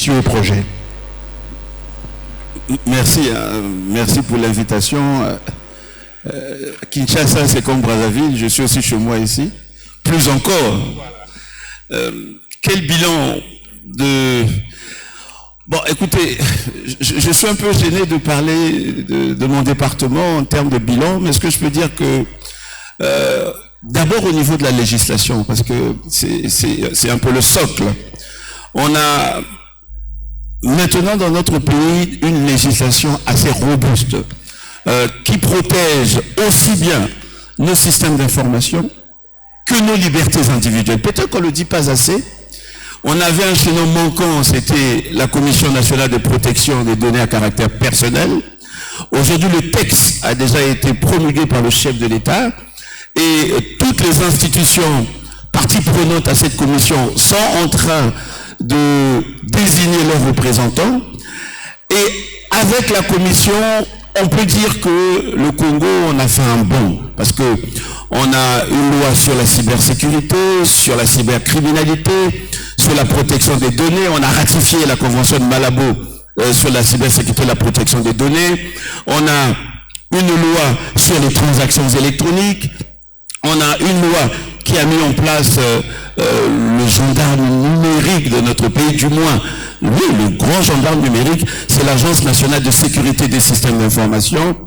ambitieux projet. Merci, merci pour l'invitation. Kinshasa, c'est comme Brazzaville, je suis aussi chez moi ici. Plus encore, quel bilan de... Bon, écoutez, je suis un peu gêné de parler de mon département en termes de bilan, mais ce que je peux dire que, d'abord au niveau de la législation, parce que c'est un peu le socle, on a maintenant dans notre pays une législation assez robuste qui protège aussi bien nos systèmes d'information que nos libertés individuelles. Peut-être qu'on ne le dit pas assez. On avait un chaînon manquant, c'était la Commission nationale de protection des données à caractère personnel. Aujourd'hui, le texte a déjà été promulgué par le chef de l'État et toutes les institutions parties prenantes à cette commission sont en train de désigner leurs représentants. Et avec la commission, on peut dire que le Congo, on a fait un bond, parce que on a une loi sur la cybersécurité, sur la cybercriminalité, sur la protection des données. On a ratifié la convention de Malabo sur la cybersécurité et la protection des données. On a une loi sur les transactions électroniques. On a une loi qui a mis en place le gendarme numérique de notre pays, du moins, oui, le grand gendarme numérique, c'est l'Agence nationale de sécurité des systèmes d'information.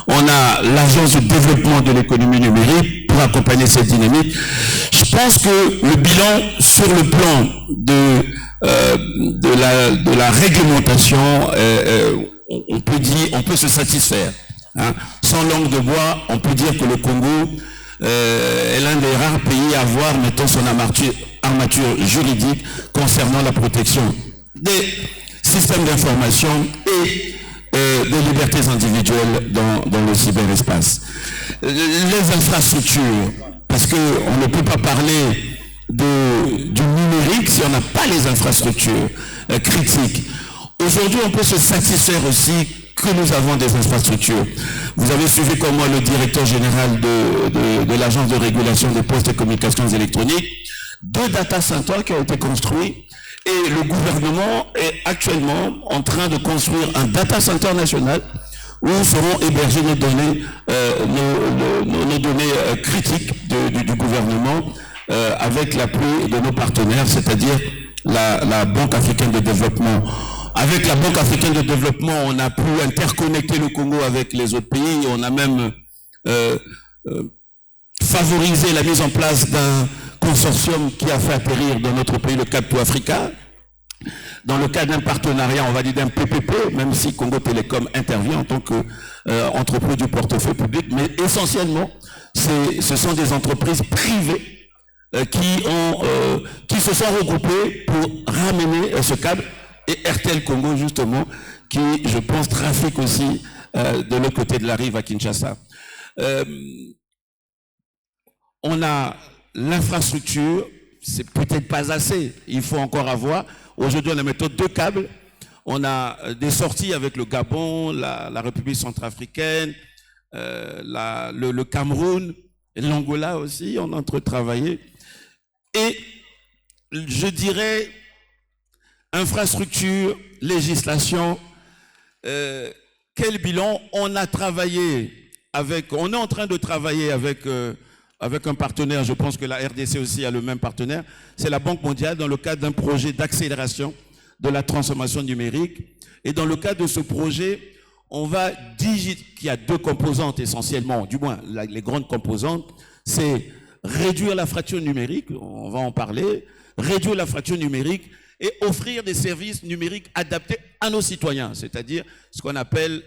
On a l'Agence de développement de l'économie numérique pour accompagner cette dynamique. Je pense que le bilan sur le plan de la réglementation, on peut se satisfaire. Hein. Sans langue de bois, on peut dire que le Congo est l'un des rares pays à avoir, mettons, son armature juridique concernant la protection des systèmes d'information et des libertés individuelles dans le cyberespace. Les infrastructures, parce qu'on ne peut pas parler du numérique si on n'a pas les infrastructures critiques. Aujourd'hui, on peut se satisfaire aussi que nous avons des infrastructures. Vous avez suivi comme moi le directeur général de l'Agence de régulation des postes et communications électroniques, 2 data centers qui ont été construits, et le gouvernement est actuellement en train de construire un data center national où seront hébergées nos données, nos données critiques du gouvernement avec l'appui de nos partenaires, c'est-à-dire la Banque africaine de développement. Avec la Banque africaine de développement, on a pu interconnecter le Congo avec les autres pays. On a même favorisé la mise en place d'un consortium qui a fait atterrir dans notre pays le Cap Africa. Dans le cadre d'un partenariat, on va dire d'un PPP, même si Congo Télécom intervient en tant qu'entreprise du portefeuille public, mais essentiellement, ce sont des entreprises privées qui se sont regroupées pour ramener ce câble. Et RTL Congo, justement, qui, je pense, trafique aussi de l'autre côté de la rive à Kinshasa. On a l'infrastructure, c'est peut-être pas assez, il faut encore avoir. Aujourd'hui, on a maintenant 2 câbles. On a des sorties avec le Gabon, la République centrafricaine, le Cameroun, l'Angola aussi, on est en train de travailler. Et je dirais... infrastructure, législation, quel bilan? On a travaillé on est en train de travailler avec un partenaire, je pense que la RDC aussi a le même partenaire, c'est la Banque mondiale dans le cadre d'un projet d'accélération de la transformation numérique. Et dans le cadre de ce projet, on va qui a 2 composantes essentiellement, du moins les grandes composantes, c'est réduire la fracture numérique, on va en parler, réduire la fracture numérique, et offrir des services numériques adaptés à nos citoyens, c'est-à-dire on appelle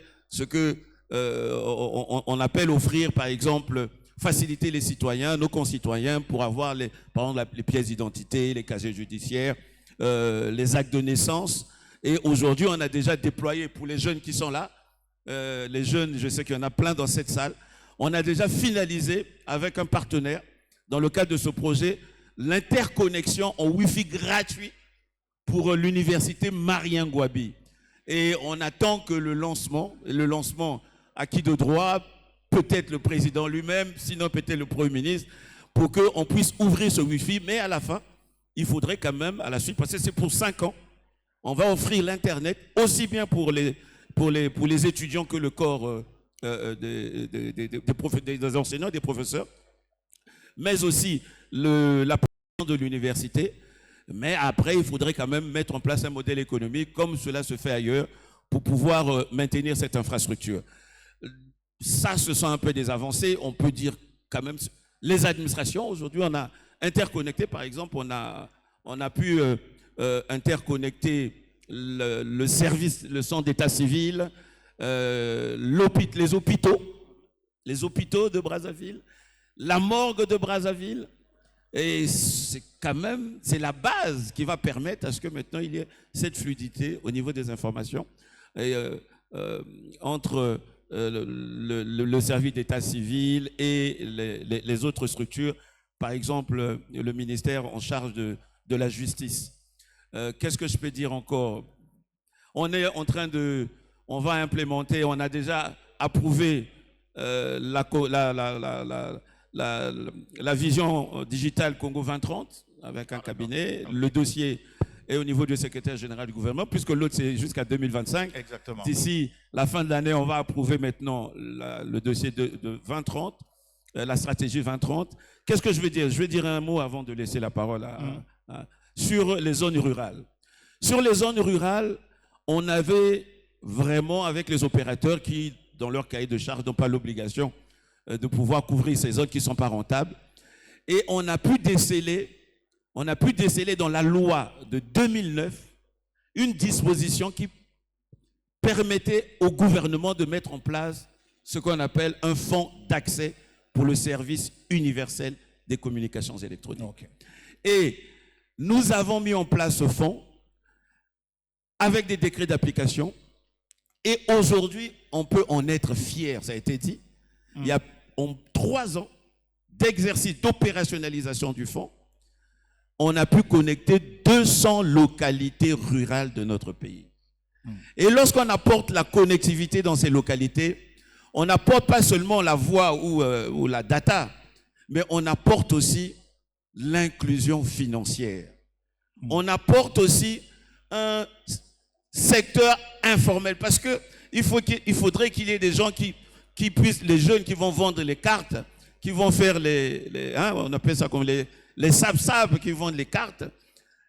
offrir, par exemple, faciliter les citoyens, nos concitoyens, pour avoir, par exemple, les pièces d'identité, les casiers judiciaires, les actes de naissance. Et aujourd'hui, on a déjà déployé, pour les jeunes qui sont là, les jeunes, je sais qu'il y en a plein dans cette salle, on a déjà finalisé avec un partenaire, dans le cadre de ce projet, l'interconnexion en Wi-Fi gratuit pour l'université Marien Ngouabi. Et on attend que le lancement acquis de droit, peut-être le président lui-même, sinon peut-être le Premier ministre, pour qu'on puisse ouvrir ce Wi-Fi. Mais à la fin, il faudrait quand même, à la suite, parce que c'est pour 5 ans, On va offrir l'Internet aussi bien pour les étudiants que le corps des enseignants, des professeurs, mais aussi la population de l'université. Mais après, il faudrait quand même mettre en place un modèle économique comme cela se fait ailleurs pour pouvoir maintenir cette infrastructure. Ça, ce sont un peu des avancées. On peut dire quand même, les administrations, aujourd'hui, on a interconnecté, par exemple, on a pu interconnecter le service, le centre d'état civil, les hôpitaux de Brazzaville, la morgue de Brazzaville. Et c'est quand même, c'est la base qui va permettre à ce que maintenant il y ait cette fluidité au niveau des informations entre le service d'état civil et les autres structures, par exemple le ministère en charge de la justice. Qu'est-ce que je peux dire encore? On va implémenter, on a déjà approuvé la vision digitale Congo 2030 avec un cabinet. Le dossier est au niveau du secrétaire général du gouvernement, puisque l'autre c'est jusqu'à 2025. Exactement. D'ici la fin de l'année, on va approuver maintenant le dossier de 2030, la stratégie 2030. Qu'est-ce que je veux dire? Je vais dire un mot avant de laisser la parole sur les zones rurales. Sur les zones rurales, on avait vraiment, avec les opérateurs qui, dans leur cahier de charges, n'ont pas l'obligation de pouvoir couvrir ces zones qui ne sont pas rentables. Et on a pu déceler dans la loi de 2009 une disposition qui permettait au gouvernement de mettre en place ce qu'on appelle un fonds d'accès pour le service universel des communications électroniques. Okay. Et nous avons mis en place ce fonds avec des décrets d'application. Et aujourd'hui, on peut en être fier, ça a été dit. Il y a 3 ans d'exercice d'opérationnalisation du fonds, on a pu connecter 200 localités rurales de notre pays. Et lorsqu'on apporte la connectivité dans ces localités, on n'apporte pas seulement la voix ou la data, mais on apporte aussi l'inclusion financière. On apporte aussi un secteur informel, parce que il faudrait qu'il y ait des gens qui puissent, les jeunes qui vont vendre les cartes, qui vont faire on appelle ça comme les sab-sab qui vendent les cartes.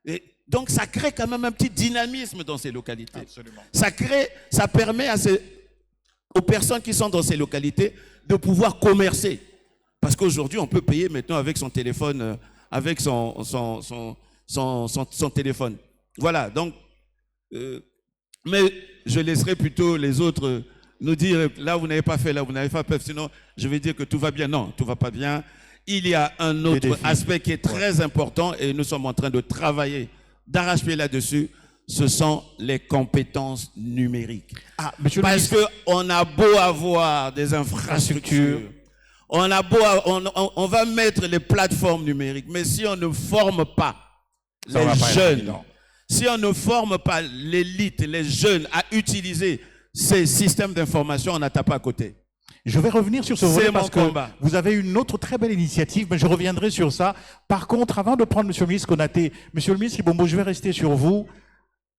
Et donc ça crée quand même un petit dynamisme dans ces localités. Absolument. Ça permet aux personnes qui sont dans ces localités de pouvoir commercer. Parce qu'aujourd'hui, on peut payer maintenant avec son téléphone, avec son téléphone. Voilà, donc, mais je laisserai plutôt les autres nous dire, là vous n'avez pas fait, là vous n'avez pas fait, sinon je vais dire que tout va bien. Non, tout ne va pas bien. Il y a un autre aspect qui est très important et nous sommes en train de travailler d'arrache-pied là-dessus. Ce sont les compétences numériques. Parce qu'on a beau avoir des infrastructures, on va mettre les plateformes numériques, mais si on ne forme pas les jeunes, si on ne forme pas l'élite, les jeunes à utiliser ces systèmes d'information, on n'attaque pas à côté. Je vais revenir sur ce volet parce que vous avez une autre très belle initiative, mais je reviendrai sur ça. Par contre, avant de prendre M. le ministre Konaté, M. le ministre Ibombo, je vais rester sur vous.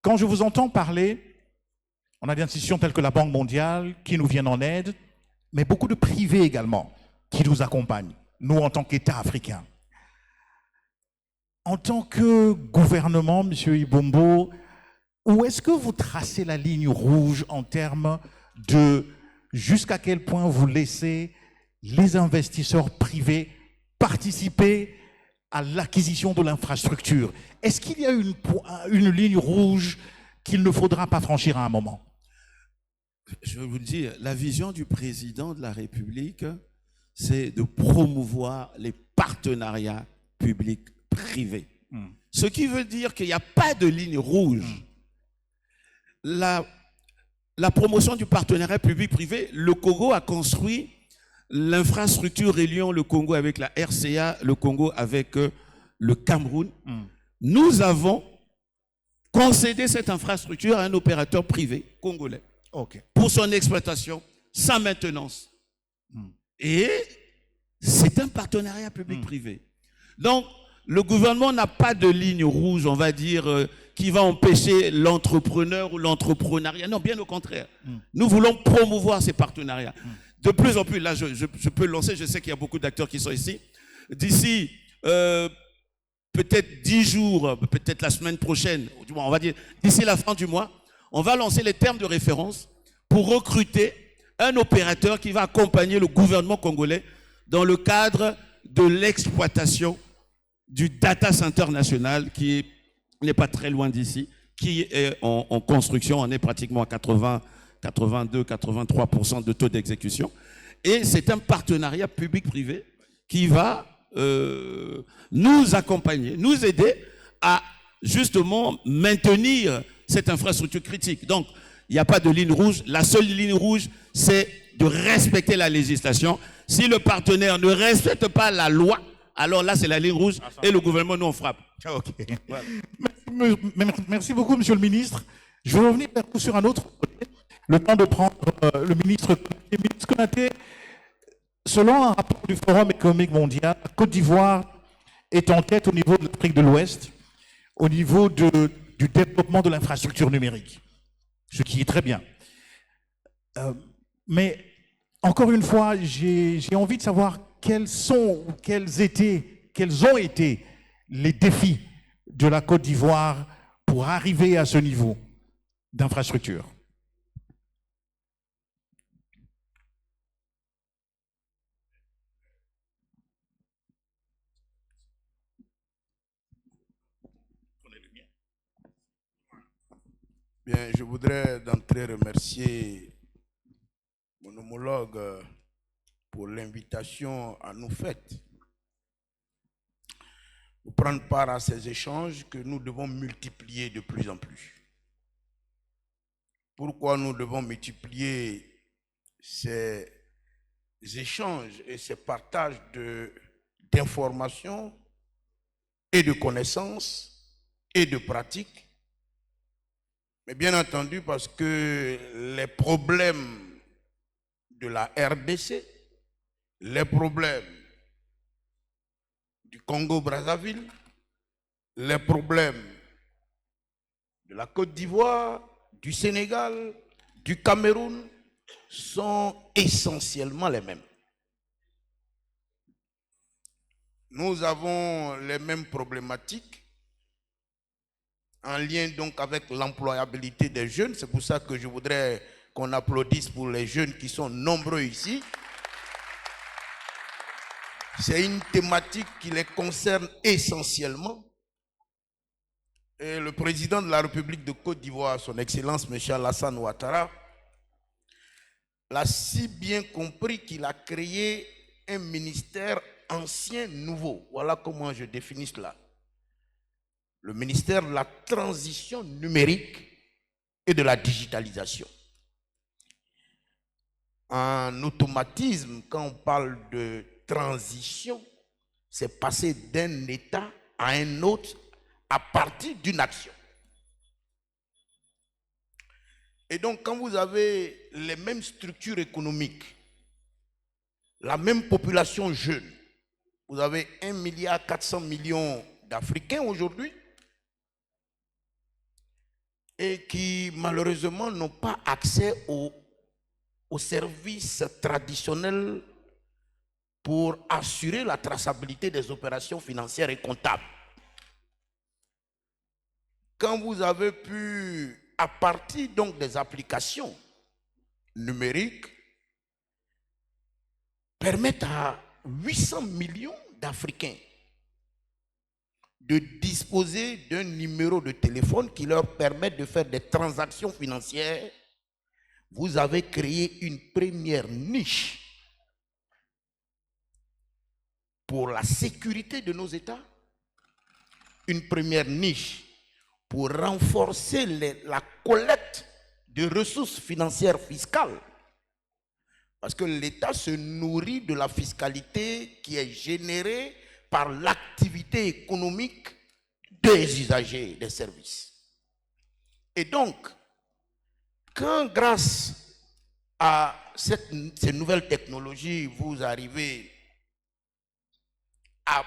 Quand je vous entends parler, on a des institutions telles que la Banque mondiale qui nous viennent en aide, mais beaucoup de privés également qui nous accompagnent, nous en tant qu'État africain. En tant que gouvernement, M. Ibombo, où est-ce que vous tracez la ligne rouge en termes de jusqu'à quel point vous laissez les investisseurs privés participer à l'acquisition de l'infrastructure? Est-ce qu'il y a une ligne rouge qu'il ne faudra pas franchir à un moment? Je vais vous le dire, la vision du président de la République, c'est de promouvoir les partenariats publics-privés. Ce qui veut dire qu'il n'y a pas de ligne rouge. La promotion du partenariat public-privé, le Congo a construit l'infrastructure reliant le Congo avec la RCA, le Congo avec le Cameroun. Nous avons concédé cette infrastructure à un opérateur privé congolais pour son exploitation, sa maintenance. Et c'est un partenariat public-privé. Donc, le gouvernement n'a pas de ligne rouge, on va dire, qui va empêcher l'entrepreneur ou l'entrepreneuriat. Non, bien au contraire. Nous voulons promouvoir ces partenariats. De plus en plus, là, je peux lancer, je sais qu'il y a beaucoup d'acteurs qui sont ici. D'ici peut-être 10 jours, peut-être la semaine prochaine, on va dire d'ici la fin du mois, on va lancer les termes de référence pour recruter un opérateur qui va accompagner le gouvernement congolais dans le cadre de l'exploitation du data center national qui n'est pas très loin d'ici, qui est en construction, on est pratiquement à 82-83% de taux d'exécution. Et c'est un partenariat public-privé qui va nous accompagner, nous aider à justement maintenir cette infrastructure critique. Donc, il n'y a pas de ligne rouge. La seule ligne rouge, c'est de respecter la législation. Si le partenaire ne respecte pas la loi, alors là, c'est la ligne rouge et le gouvernement, nous, on frappe. Ok. Voilà. Merci beaucoup, Monsieur le Ministre. Je vais revenir vers vous sur un autre projet. Le temps de prendre le ministre Konaté. Selon un rapport du Forum économique mondial, la Côte d'Ivoire est en tête au niveau de l'Afrique de l'Ouest, au niveau du développement de l'infrastructure numérique, ce qui est très bien. Mais encore une fois, j'ai envie de savoir quels ont été les défis de la Côte d'Ivoire pour arriver à ce niveau d'infrastructure. Bien, je voudrais d'entrée remercier mon homologue pour l'invitation à nous faite pour prendre part à ces échanges que nous devons multiplier de plus en plus. Pourquoi nous devons multiplier ces échanges et ces partages d'informations et de connaissances et de pratiques? Mais bien entendu, parce que les problèmes de la RDC, les problèmes du Congo-Brazzaville, les problèmes de la Côte d'Ivoire, du Sénégal, du Cameroun sont essentiellement les mêmes. Nous avons les mêmes problématiques en lien donc avec l'employabilité des jeunes. C'est pour ça que je voudrais qu'on applaudisse pour les jeunes qui sont nombreux ici. C'est une thématique qui les concerne essentiellement. Et le président de la République de Côte d'Ivoire, son Excellence M. Alassane Ouattara, l'a si bien compris qu'il a créé un ministère ancien nouveau. Voilà comment je définis cela. Le ministère de la transition numérique et de la digitalisation. En automatisme, quand on parle de transition, c'est passer d'un état à un autre à partir d'une action. Et donc, quand vous avez les mêmes structures économiques, la même population jeune, vous avez 1,4 milliard d'Africains aujourd'hui, et qui malheureusement n'ont pas accès aux services traditionnels pour assurer la traçabilité des opérations financières et comptables. Quand vous avez pu, à partir donc des applications numériques, permettre à 800 millions d'Africains de disposer d'un numéro de téléphone qui leur permet de faire des transactions financières, vous avez créé une première niche pour la sécurité de nos États, une première niche pour renforcer la collecte de ressources financières fiscales. Parce que l'État se nourrit de la fiscalité qui est générée par l'activité économique des usagers des services. Et donc, quand grâce à ces nouvelles technologies, vous arrivez à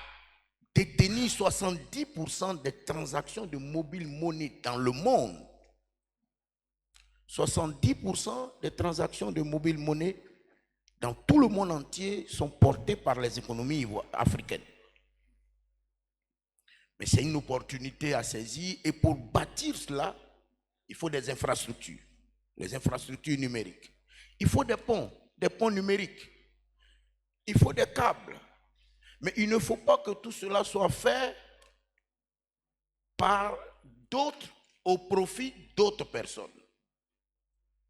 détenir 70% des transactions de mobile money dans le monde. 70% des transactions de mobile money dans tout le monde entier sont portées par les économies africaines. Mais c'est une opportunité à saisir et pour bâtir cela, il faut des infrastructures, les infrastructures numériques. Il faut des ponts numériques. Il faut des câbles. Mais il ne faut pas que tout cela soit fait par d'autres au profit d'autres personnes.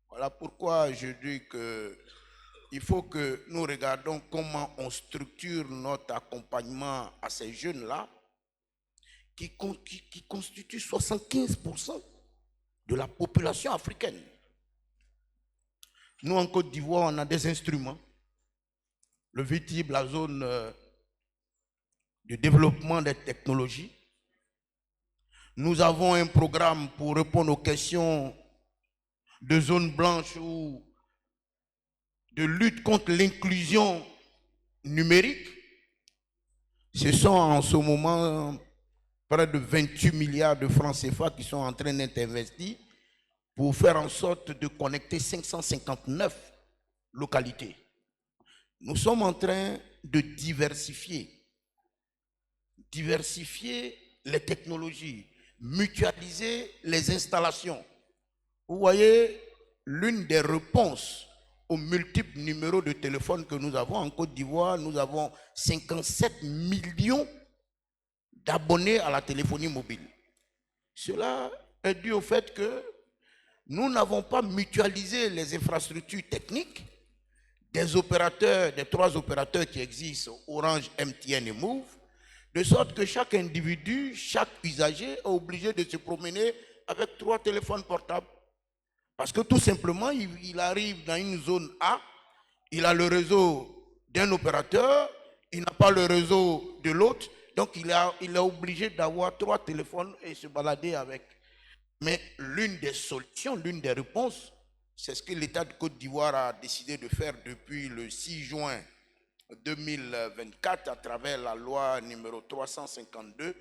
Voilà pourquoi je dis qu'il faut que nous regardions comment on structure notre accompagnement à ces jeunes-là qui constituent 75% de la population africaine. Nous, en Côte d'Ivoire, on a des instruments. Le VTIB, la zone de développement des technologies. Nous avons un programme pour répondre aux questions de zones blanches ou de lutte contre l'inclusion numérique. Ce sont en ce moment près de 28 milliards de francs CFA qui sont en train d'être investis pour faire en sorte de connecter 559 localités. Nous sommes en train de diversifier les technologies, mutualiser les installations. Vous voyez, l'une des réponses aux multiples numéros de téléphone que nous avons en Côte d'Ivoire, nous avons 57 millions d'abonnés à la téléphonie mobile. Cela est dû au fait que nous n'avons pas mutualisé les infrastructures techniques des opérateurs, des 3 opérateurs qui existent, Orange, MTN et Move, de sorte que chaque individu, chaque usager est obligé de se promener avec 3 téléphones portables. Parce que tout simplement, il arrive dans une zone A, il a le réseau d'un opérateur, il n'a pas le réseau de l'autre, donc il est obligé d'avoir 3 téléphones et se balader avec. Mais l'une des solutions, l'une des réponses, c'est ce que l'État de Côte d'Ivoire a décidé de faire depuis le 6 juin 2024 à travers la loi numéro 352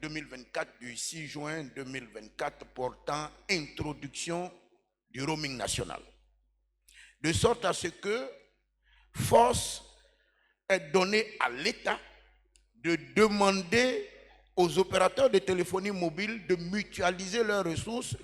2024 du 6 juin 2024 portant introduction du roaming national. De sorte à ce que force est donnée à l'État de demander aux opérateurs de téléphonie mobile de mutualiser leurs ressources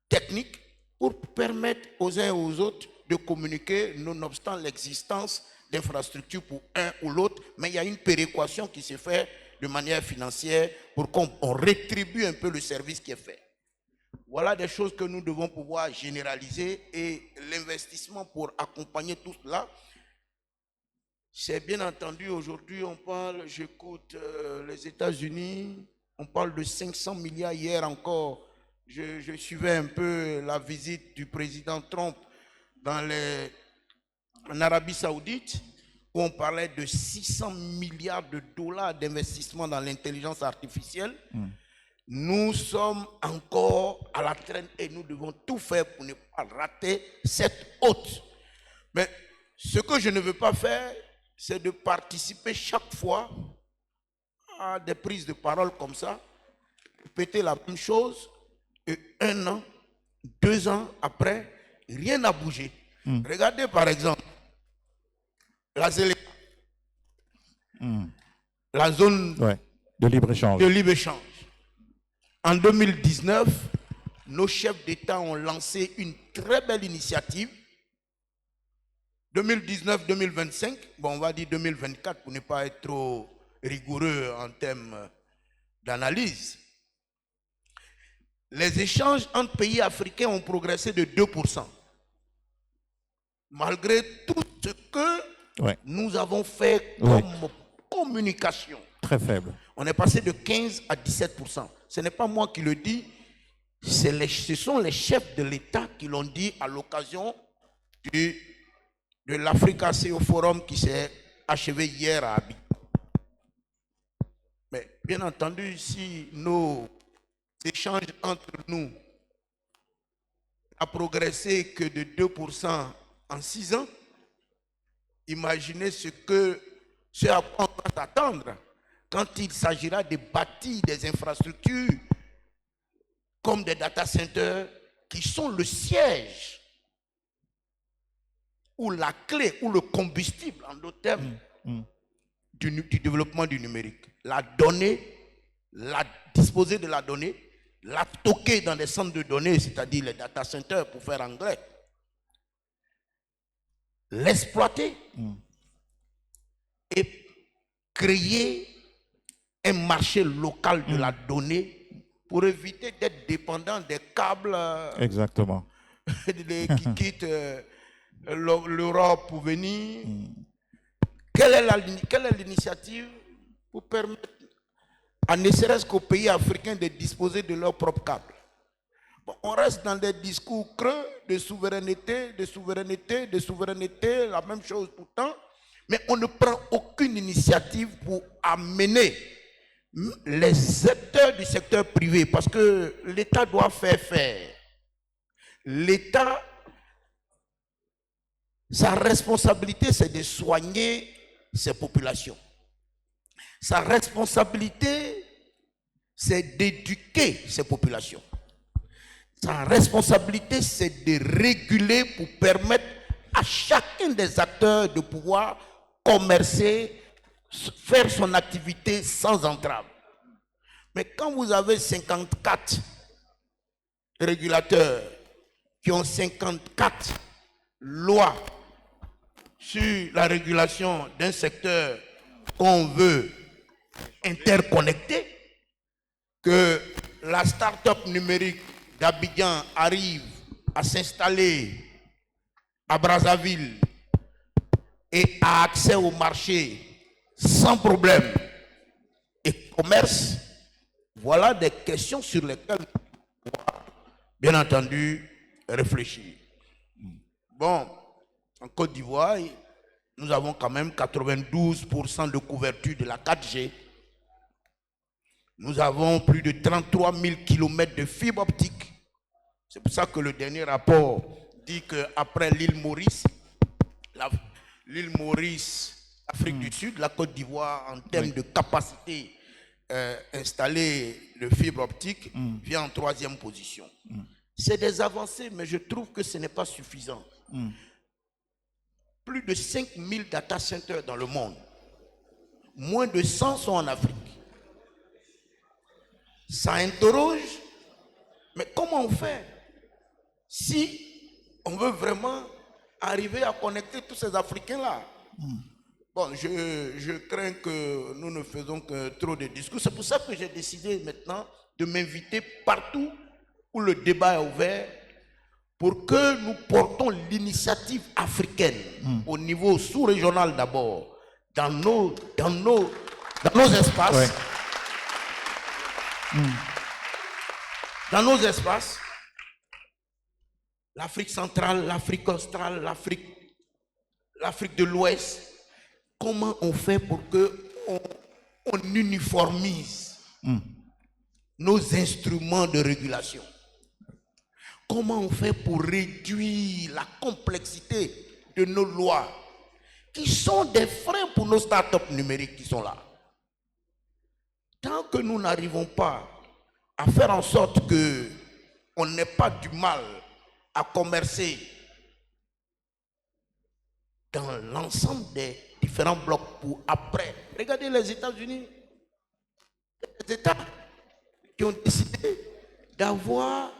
techniques pour permettre aux uns et aux autres de communiquer nonobstant l'existence d'infrastructures pour un ou l'autre, mais il y a une péréquation qui se fait de manière financière pour qu'on rétribue un peu le service qui est fait. Voilà des choses que nous devons pouvoir généraliser et l'investissement pour accompagner tout cela, c'est bien entendu aujourd'hui on parle, j'écoute les États-Unis, on parle de 500 milliards hier encore. Je suivais un peu la visite du président Trump en Arabie Saoudite, où on parlait de 600 milliards de dollars d'investissement dans l'intelligence artificielle. Nous sommes encore à la traîne et nous devons tout faire pour ne pas rater cette hôte. Mais ce que je ne veux pas faire, c'est de participer chaque fois à des prises de parole comme ça, répéter la même chose, et 1 an, 2 ans après, rien n'a bougé. Regardez par exemple la ZLE, la zone de libre-échange. En 2019, nos chefs d'État ont lancé une très belle initiative. 2019-2025, bon, on va dire 2024 pour ne pas être trop rigoureux en termes d'analyse. Les échanges entre pays africains ont progressé de 2%. Malgré tout ce que nous avons fait comme communication. Très faible. On est passé de 15 à 17%. Ce n'est pas moi qui le dis, ce sont les chefs de l'État qui l'ont dit à l'occasion de l'Africa CEO Forum qui s'est achevé hier à Abidjan. Mais bien entendu, si nos échanges entre nous n'ont progressé que de 2% en 6 ans, imaginez ce à quoi on va s'attendre quand il s'agira de bâtir des infrastructures comme des data centers qui sont le siège ou la clé ou le combustible, en d'autres termes, du développement du numérique. La donnée, disposer de la donnée, la stocker dans des centres de données, c'est-à-dire les data centers pour faire anglais, l'exploiter et créer un marché local de la donnée pour éviter d'être dépendant des câbles Exactement. qui quittent l'Europe pour venir. Quelle est l'initiative pour permettre, ne serait-ce qu'aux pays africains, de disposer de leurs propres câbles? Bon, on reste dans des discours creux de souveraineté, la même chose pourtant, mais on ne prend aucune initiative pour amener les acteurs du secteur privé, parce que l'État doit faire. L'État, sa responsabilité, c'est de soigner ses populations. Sa responsabilité, c'est d'éduquer ses populations. Sa responsabilité, c'est de réguler pour permettre à chacun des acteurs de pouvoir commercer, faire son activité sans entrave. Mais quand vous avez 54 régulateurs qui ont 54 lois sur la régulation d'un secteur qu'on veut interconnecter, que la start-up numérique d'Abidjan arrive à s'installer à Brazzaville et a accès au marché sans problème et commerce, voilà des questions sur lesquelles on doit, bien entendu, réfléchir. Bon, en Côte d'Ivoire, nous avons quand même 92% de couverture de la 4G. Nous avons plus de 33 000 km de fibre optique. C'est pour ça que le dernier rapport dit qu'après l'île Maurice, Afrique du Sud, la Côte d'Ivoire, en termes de capacité installée de fibre optique, vient en 3e position. C'est des avancées, mais je trouve que ce n'est pas suffisant. Plus de 5000 data centers dans le monde. Moins de 100 sont en Afrique. Ça interroge, mais comment on fait si on veut vraiment arriver à connecter tous ces Africains-là? Bon, je crains que nous ne faisons que trop de discours. C'est pour ça que j'ai décidé maintenant de m'inviter partout où le débat est ouvert pour que nous portons l'initiative africaine au niveau sous-régional d'abord, dans nos espaces. Dans nos espaces, l'Afrique centrale, l'Afrique australe, l'Afrique de l'Ouest. Comment on fait pour qu'on uniformise nos instruments de régulation? Comment on fait pour réduire la complexité de nos lois qui sont des freins pour nos startups numériques qui sont là? Tant que nous n'arrivons pas à faire en sorte qu'on n'ait pas du mal à commercer dans l'ensemble des différents blocs pour après. Regardez les États-Unis, les États qui ont décidé d'avoir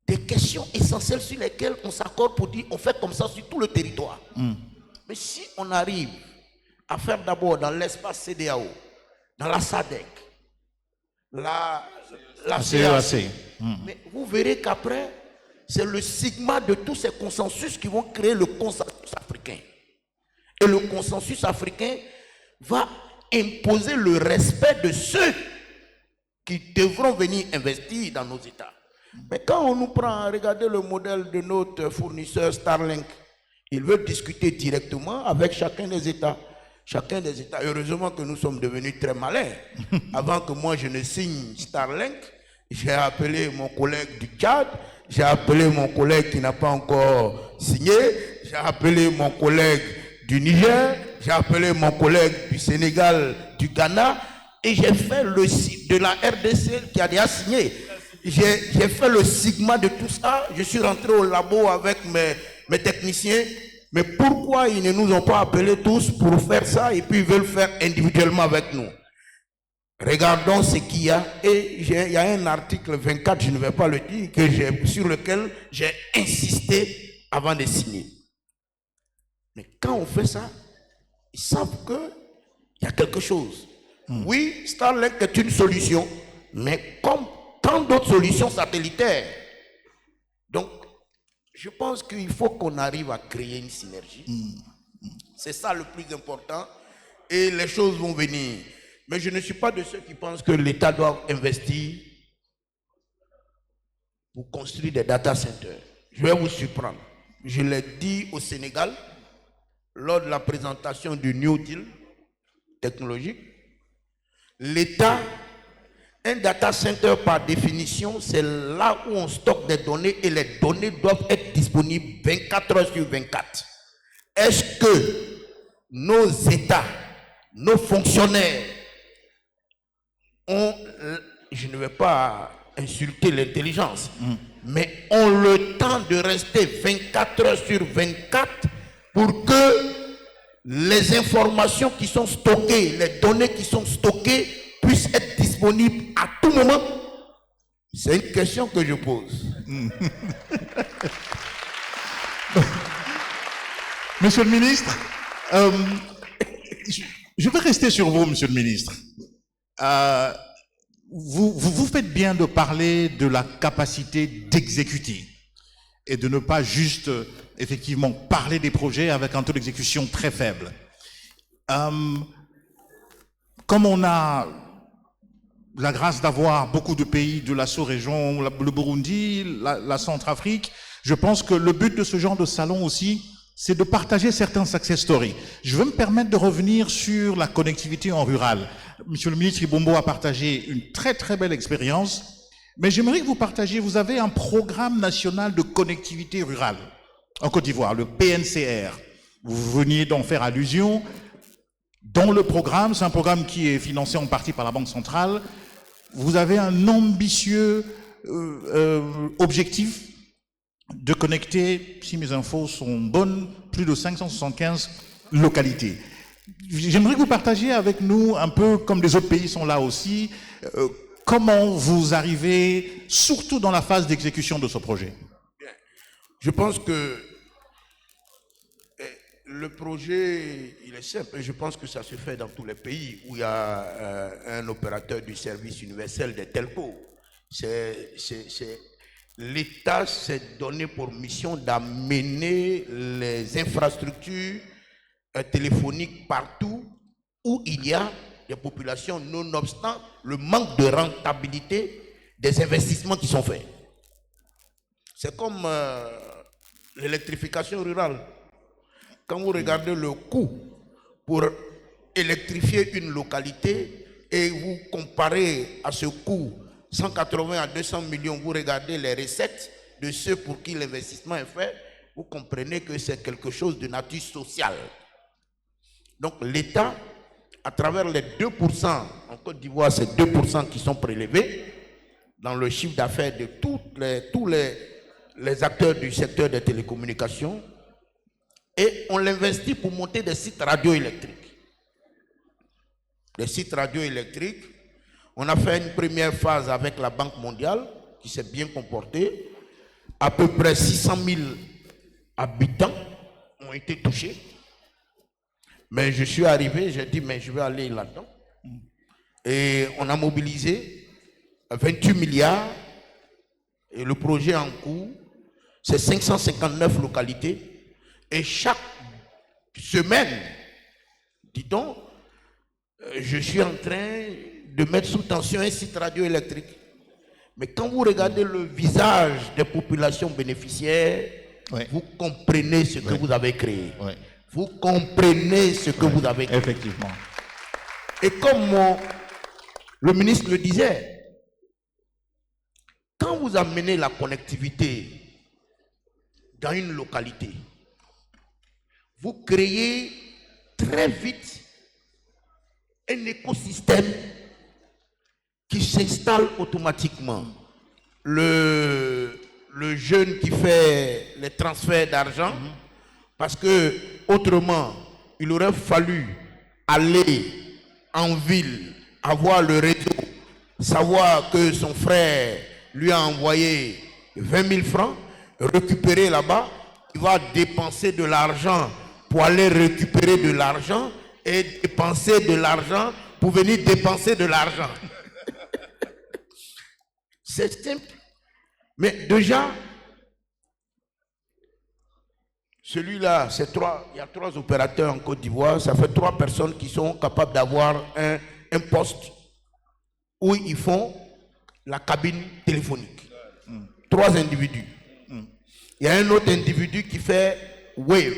des questions essentielles sur lesquelles on s'accorde pour dire on fait comme ça sur tout le territoire. Mais si on arrive à faire d'abord dans l'espace CEDEAO, dans la SADC, la CEAC, mais vous verrez qu'après, c'est le sigma de tous ces consensus qui vont créer le consensus africain. Et le consensus africain va imposer le respect de ceux qui devront venir investir dans nos États. Mais quand on nous prend à regarder le modèle de notre fournisseur Starlink, il veut discuter directement avec chacun des États. Chacun des États. Heureusement que nous sommes devenus très malins. Avant que moi je ne signe Starlink, j'ai appelé mon collègue du Tchad, j'ai appelé mon collègue qui n'a pas encore signé, j'ai appelé mon collègue du Niger, j'ai appelé mon collègue du Sénégal, du Ghana, et j'ai fait le de la RDC qui a déjà signé. J'ai fait le sigma de tout ça. Je suis rentré au labo avec mes techniciens. Mais pourquoi ils ne nous ont pas appelés tous pour faire ça et puis ils veulent faire individuellement avec nous? Regardons ce qu'il y a. Et il y a un article 24, je ne vais pas le dire, sur lequel j'ai insisté avant de signer. Mais quand on fait ça, ils savent qu'il y a quelque chose. Oui, Starlink est une solution, mais comme tant d'autres solutions satellitaires. Donc, je pense qu'il faut qu'on arrive à créer une synergie. C'est ça le plus important. Et les choses vont venir. Mais je ne suis pas de ceux qui pensent que l'État doit investir pour construire des data centers. Je vais vous surprendre. Je l'ai dit au Sénégal lors de la présentation du New Deal technologique. L'État, un data center par définition, c'est là où on stocke des données et les données doivent être disponibles 24 heures sur 24. Est-ce que nos États, nos fonctionnaires ont, je ne vais pas insulter l'intelligence, mais ont le temps de rester 24 heures sur 24 pour que les informations qui sont stockées, les données qui sont stockées puissent être disponibles à tout moment? C'est une question que je pose. Monsieur le ministre, je vais rester sur vous, monsieur le ministre. Vous faites bien de parler de la capacité d'exécuter et de ne pas juste, effectivement, parler des projets avec un taux d'exécution très faible. Comme on a la grâce d'avoir beaucoup de pays de la sous-région, le Burundi, la Centrafrique, je pense que le but de ce genre de salon aussi, c'est de partager certains success stories. Je veux me permettre de revenir sur la connectivité en rural. Monsieur le ministre Ibombo a partagé une très très belle expérience, mais j'aimerais que vous partagiez, vous avez un programme national de connectivité rurale en Côte d'Ivoire, le PNCR. Vous veniez d'en faire allusion. Dans le programme, c'est un programme qui est financé en partie par la Banque centrale, vous avez un ambitieux objectif de connecter, si mes infos sont bonnes, plus de 575 localités. J'aimerais que vous partagiez avec nous, un peu comme les autres pays sont là aussi, comment vous arrivez, surtout dans la phase d'exécution de ce projet. Bien. Je pense que le projet, il est simple. Je pense que ça se fait dans tous les pays où il y a un opérateur du service universel des telcos. L'État s'est donné pour mission d'amener les infrastructures téléphoniques partout où il y a des populations, nonobstant le manque de rentabilité des investissements qui sont faits. C'est comme l'électrification rurale. Quand vous regardez le coût pour électrifier une localité et vous comparez à ce coût 180 à 200 millions, vous regardez les recettes de ceux pour qui l'investissement est fait, vous comprenez que c'est quelque chose de nature sociale. Donc l'État, à travers les 2%, en Côte d'Ivoire, c'est 2% qui sont prélevés dans le chiffre d'affaires de tous les acteurs du secteur des télécommunications, et on l'investit pour monter des sites radioélectriques. Des sites radioélectriques. On a fait une première phase avec la Banque mondiale qui s'est bien comportée. À peu près 600 000 habitants ont été touchés. Mais je suis arrivé, j'ai dit, mais je vais aller là-dedans. Et on a mobilisé 28 milliards. Et le projet en cours, c'est 559 localités. Et chaque semaine, dis donc, je suis en train de mettre sous tension un site radioélectrique. Mais quand vous regardez le visage des populations bénéficiaires, oui, vous comprenez ce que, oui, vous avez créé. Oui. Vous comprenez ce que, oui, vous avez créé. Effectivement. Et comme le ministre le disait, quand vous amenez la connectivité dans une localité, vous créez très vite un écosystème qui s'installe automatiquement. Le jeune qui fait les transferts d'argent, parce que autrement, il aurait fallu aller en ville, avoir le réseau, savoir que son frère lui a envoyé 20 000 francs, récupérer là-bas, il va dépenser de l'argent pour aller récupérer de l'argent et dépenser de l'argent pour venir dépenser de l'argent. C'est simple. Mais déjà, celui-là, il y a 3 opérateurs en Côte d'Ivoire, ça fait 3 personnes qui sont capables d'avoir un poste où ils font la cabine téléphonique. 3 individus. Il y a un autre individu qui fait Wave,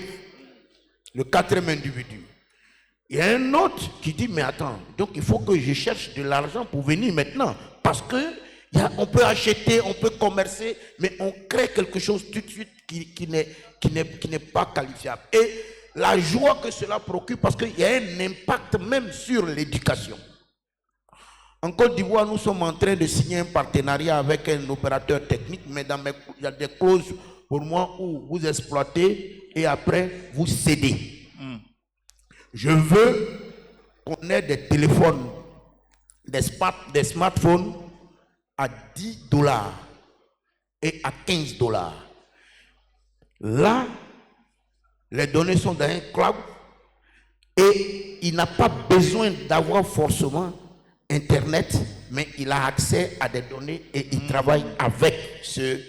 le 4e individu. Il y a un autre qui dit, mais attends, donc il faut que je cherche de l'argent pour venir maintenant. Parce que on peut acheter, on peut commercer, mais on crée quelque chose tout de suite qui n'est pas qualifiable. Et la joie que cela procure, parce qu'il y a un impact même sur l'éducation. En Côte d'Ivoire, nous sommes en train de signer un partenariat avec un opérateur technique, mais il y a des clauses pour moi où vous exploitez et après vous cédez. Je veux qu'on ait des téléphones, des smartphones à $10 et à $15. Là, les données sont dans un cloud et il n'a pas besoin d'avoir forcément Internet, mais il a accès à des données et il travaille avec ce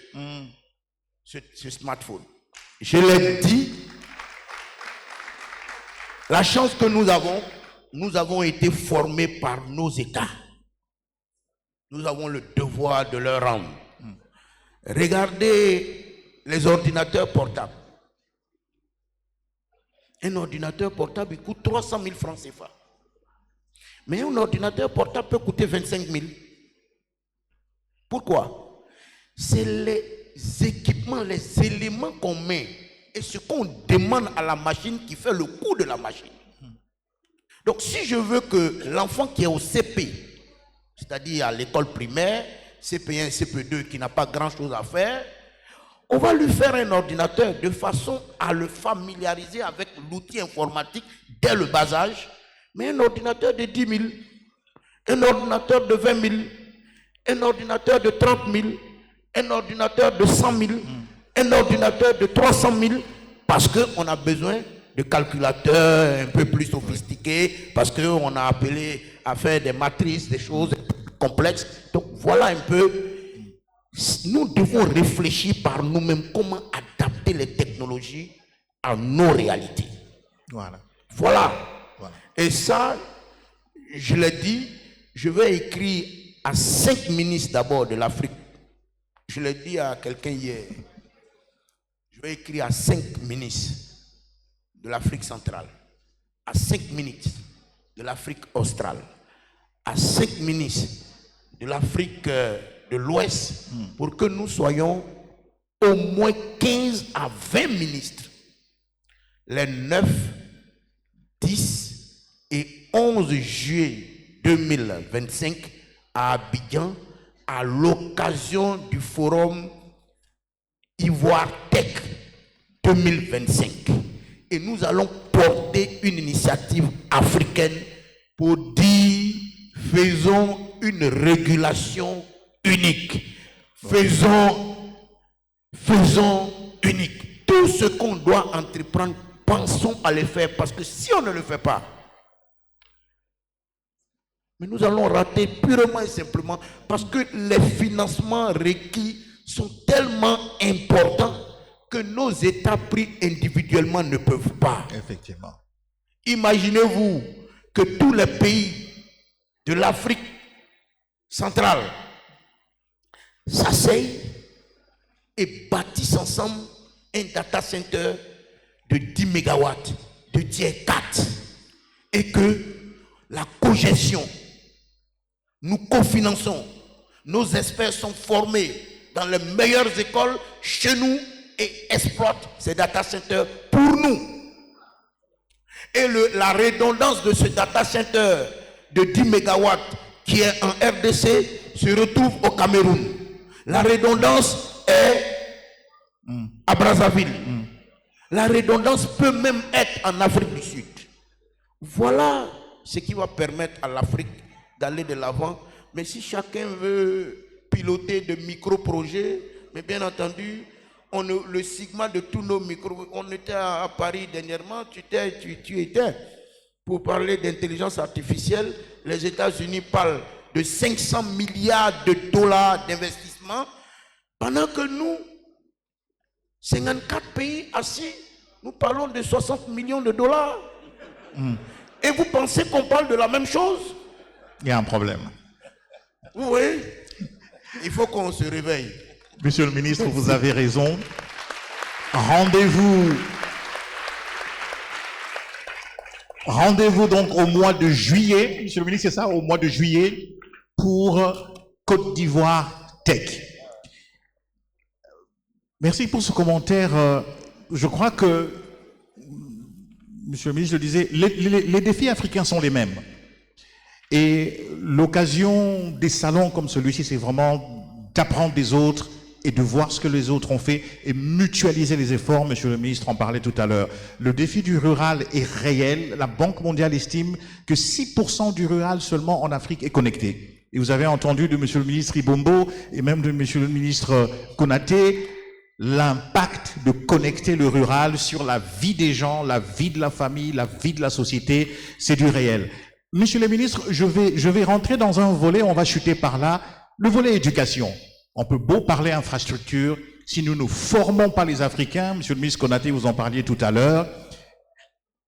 smartphone. Je l'ai dit, la chance que nous avons été formés par nos États. Nous avons le devoir de leur rendre. Regardez les ordinateurs portables. Un ordinateur portable, il coûte 300 000 francs CFA. Mais un ordinateur portable peut coûter 25 000. Pourquoi? C'est les équipements, les éléments qu'on met et ce qu'on demande à la machine qui fait le coût de la machine. Donc si je veux que l'enfant qui est au CP, c'est-à-dire à l'école primaire, CP1, CP2, qui n'a pas grand-chose à faire, on va lui faire un ordinateur de façon à le familiariser avec l'outil informatique dès le bas âge. Mais un ordinateur de 10 000, un ordinateur de 20 000, un ordinateur de 30 000, un ordinateur de 100 000, un ordinateur de 300 000, parce qu'on a besoin de calculateurs un peu plus sophistiqués, parce qu'on a appelé à faire des matrices, des choses complexes. Donc voilà un peu, nous devons réfléchir par nous-mêmes comment adapter les technologies à nos réalités. Voilà. Et ça, je l'ai dit, je vais écrire à 5 ministres d'abord de l'Afrique. Je l'ai dit à quelqu'un hier. Je vais écrire à 5 ministres de l'Afrique centrale, à 5 ministres de l'Afrique australe, à 5 ministres de l'Afrique de l'Ouest, pour que nous soyons au moins 15 à 20 ministres. Les 9, 10 et 11 juillet 2025 à Abidjan, à l'occasion du forum Ivoire Tech 2025. Et nous allons porter une initiative africaine pour dire faisons une régulation unique. Faisons unique. Tout ce qu'on doit entreprendre, pensons à le faire, parce que si on ne le fait pas, mais nous allons rater purement et simplement parce que les financements requis sont tellement importants que nos États pris individuellement ne peuvent pas. Effectivement. Imaginez-vous que tous les pays de l'Afrique centrale s'asseyent et bâtissent ensemble un data center de 10 MW, de tiers 4, et que la cogestion, nous cofinançons, nos experts sont formés dans les meilleures écoles chez nous et exploitent ces data centers pour nous. Et la redondance de ce data center de 10 MW qui est en RDC se retrouve au Cameroun. La redondance est à Brazzaville. La redondance peut même être en Afrique du Sud. Voilà ce qui va permettre à l'Afrique d'aller de l'avant. Mais si chacun veut piloter de micro-projets, mais bien entendu, le Sigma de tous nos micros, on était à Paris dernièrement, tu étais pour parler d'intelligence artificielle. Les États-Unis parlent de 500 milliards de dollars d'investissement, pendant que nous, 54 pays assis, nous parlons de 60 millions de dollars. Et vous pensez qu'on parle de la même chose? Il y a un problème. Vous voyez? Il faut qu'on se réveille. Monsieur le ministre, vous avez raison. Rendez-vous donc au mois de juillet, monsieur le ministre, c'est ça, au mois de juillet, pour Côte d'Ivoire Tech. Merci pour ce commentaire. Je crois que, monsieur le ministre le disait, les défis africains sont les mêmes. Et l'occasion des salons comme celui-ci, c'est vraiment d'apprendre des autres et de voir ce que les autres ont fait et mutualiser les efforts. Monsieur le ministre en parlait tout à l'heure. Le défi du rural est réel. La Banque mondiale estime que 6% du rural seulement en Afrique est connecté. Et vous avez entendu de monsieur le ministre Ibombo et même de monsieur le ministre Konaté l'impact de connecter le rural sur la vie des gens, la vie de la famille, la vie de la société. C'est du réel. Monsieur le ministre, je vais rentrer dans un volet, on va chuter par là, le volet éducation. On peut beau parler infrastructure, si nous ne formons pas les Africains, monsieur le ministre Konaté, vous en parliez tout à l'heure.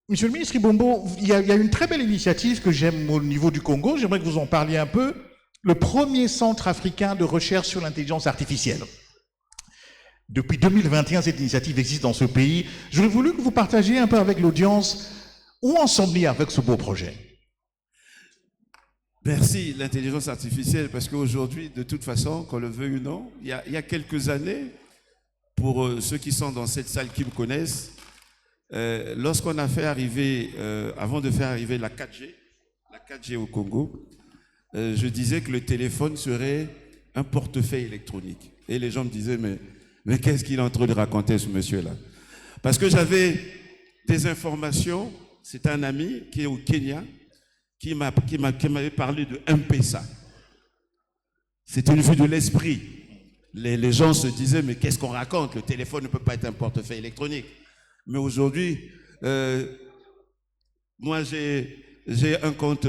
Monsieur le ministre Ibombo, il y a une très belle initiative que j'aime au niveau du Congo, j'aimerais que vous en parliez un peu, le premier centre africain de recherche sur l'intelligence artificielle. Depuis 2021, cette initiative existe dans ce pays. J'aurais voulu que vous partagiez un peu avec l'audience où en sommes-nous avec ce beau projet. Merci, l'intelligence artificielle, parce qu'aujourd'hui, de toute façon, qu'on le veuille ou non, il y a quelques années, pour ceux qui sont dans cette salle qui me connaissent, lorsqu'on a fait arriver, avant de faire arriver la 4G au Congo, je disais que le téléphone serait un portefeuille électronique. Et les gens me disaient, mais qu'est-ce qu'il est en train de raconter, ce monsieur-là? Parce que j'avais des informations, c'est un ami qui est au Kenya, qui m'avait parlé de M-Pesa. C'était une vue de l'esprit. Les gens se disaient, mais qu'est-ce qu'on raconte? Le téléphone ne peut pas être un portefeuille électronique. Mais aujourd'hui, moi j'ai un compte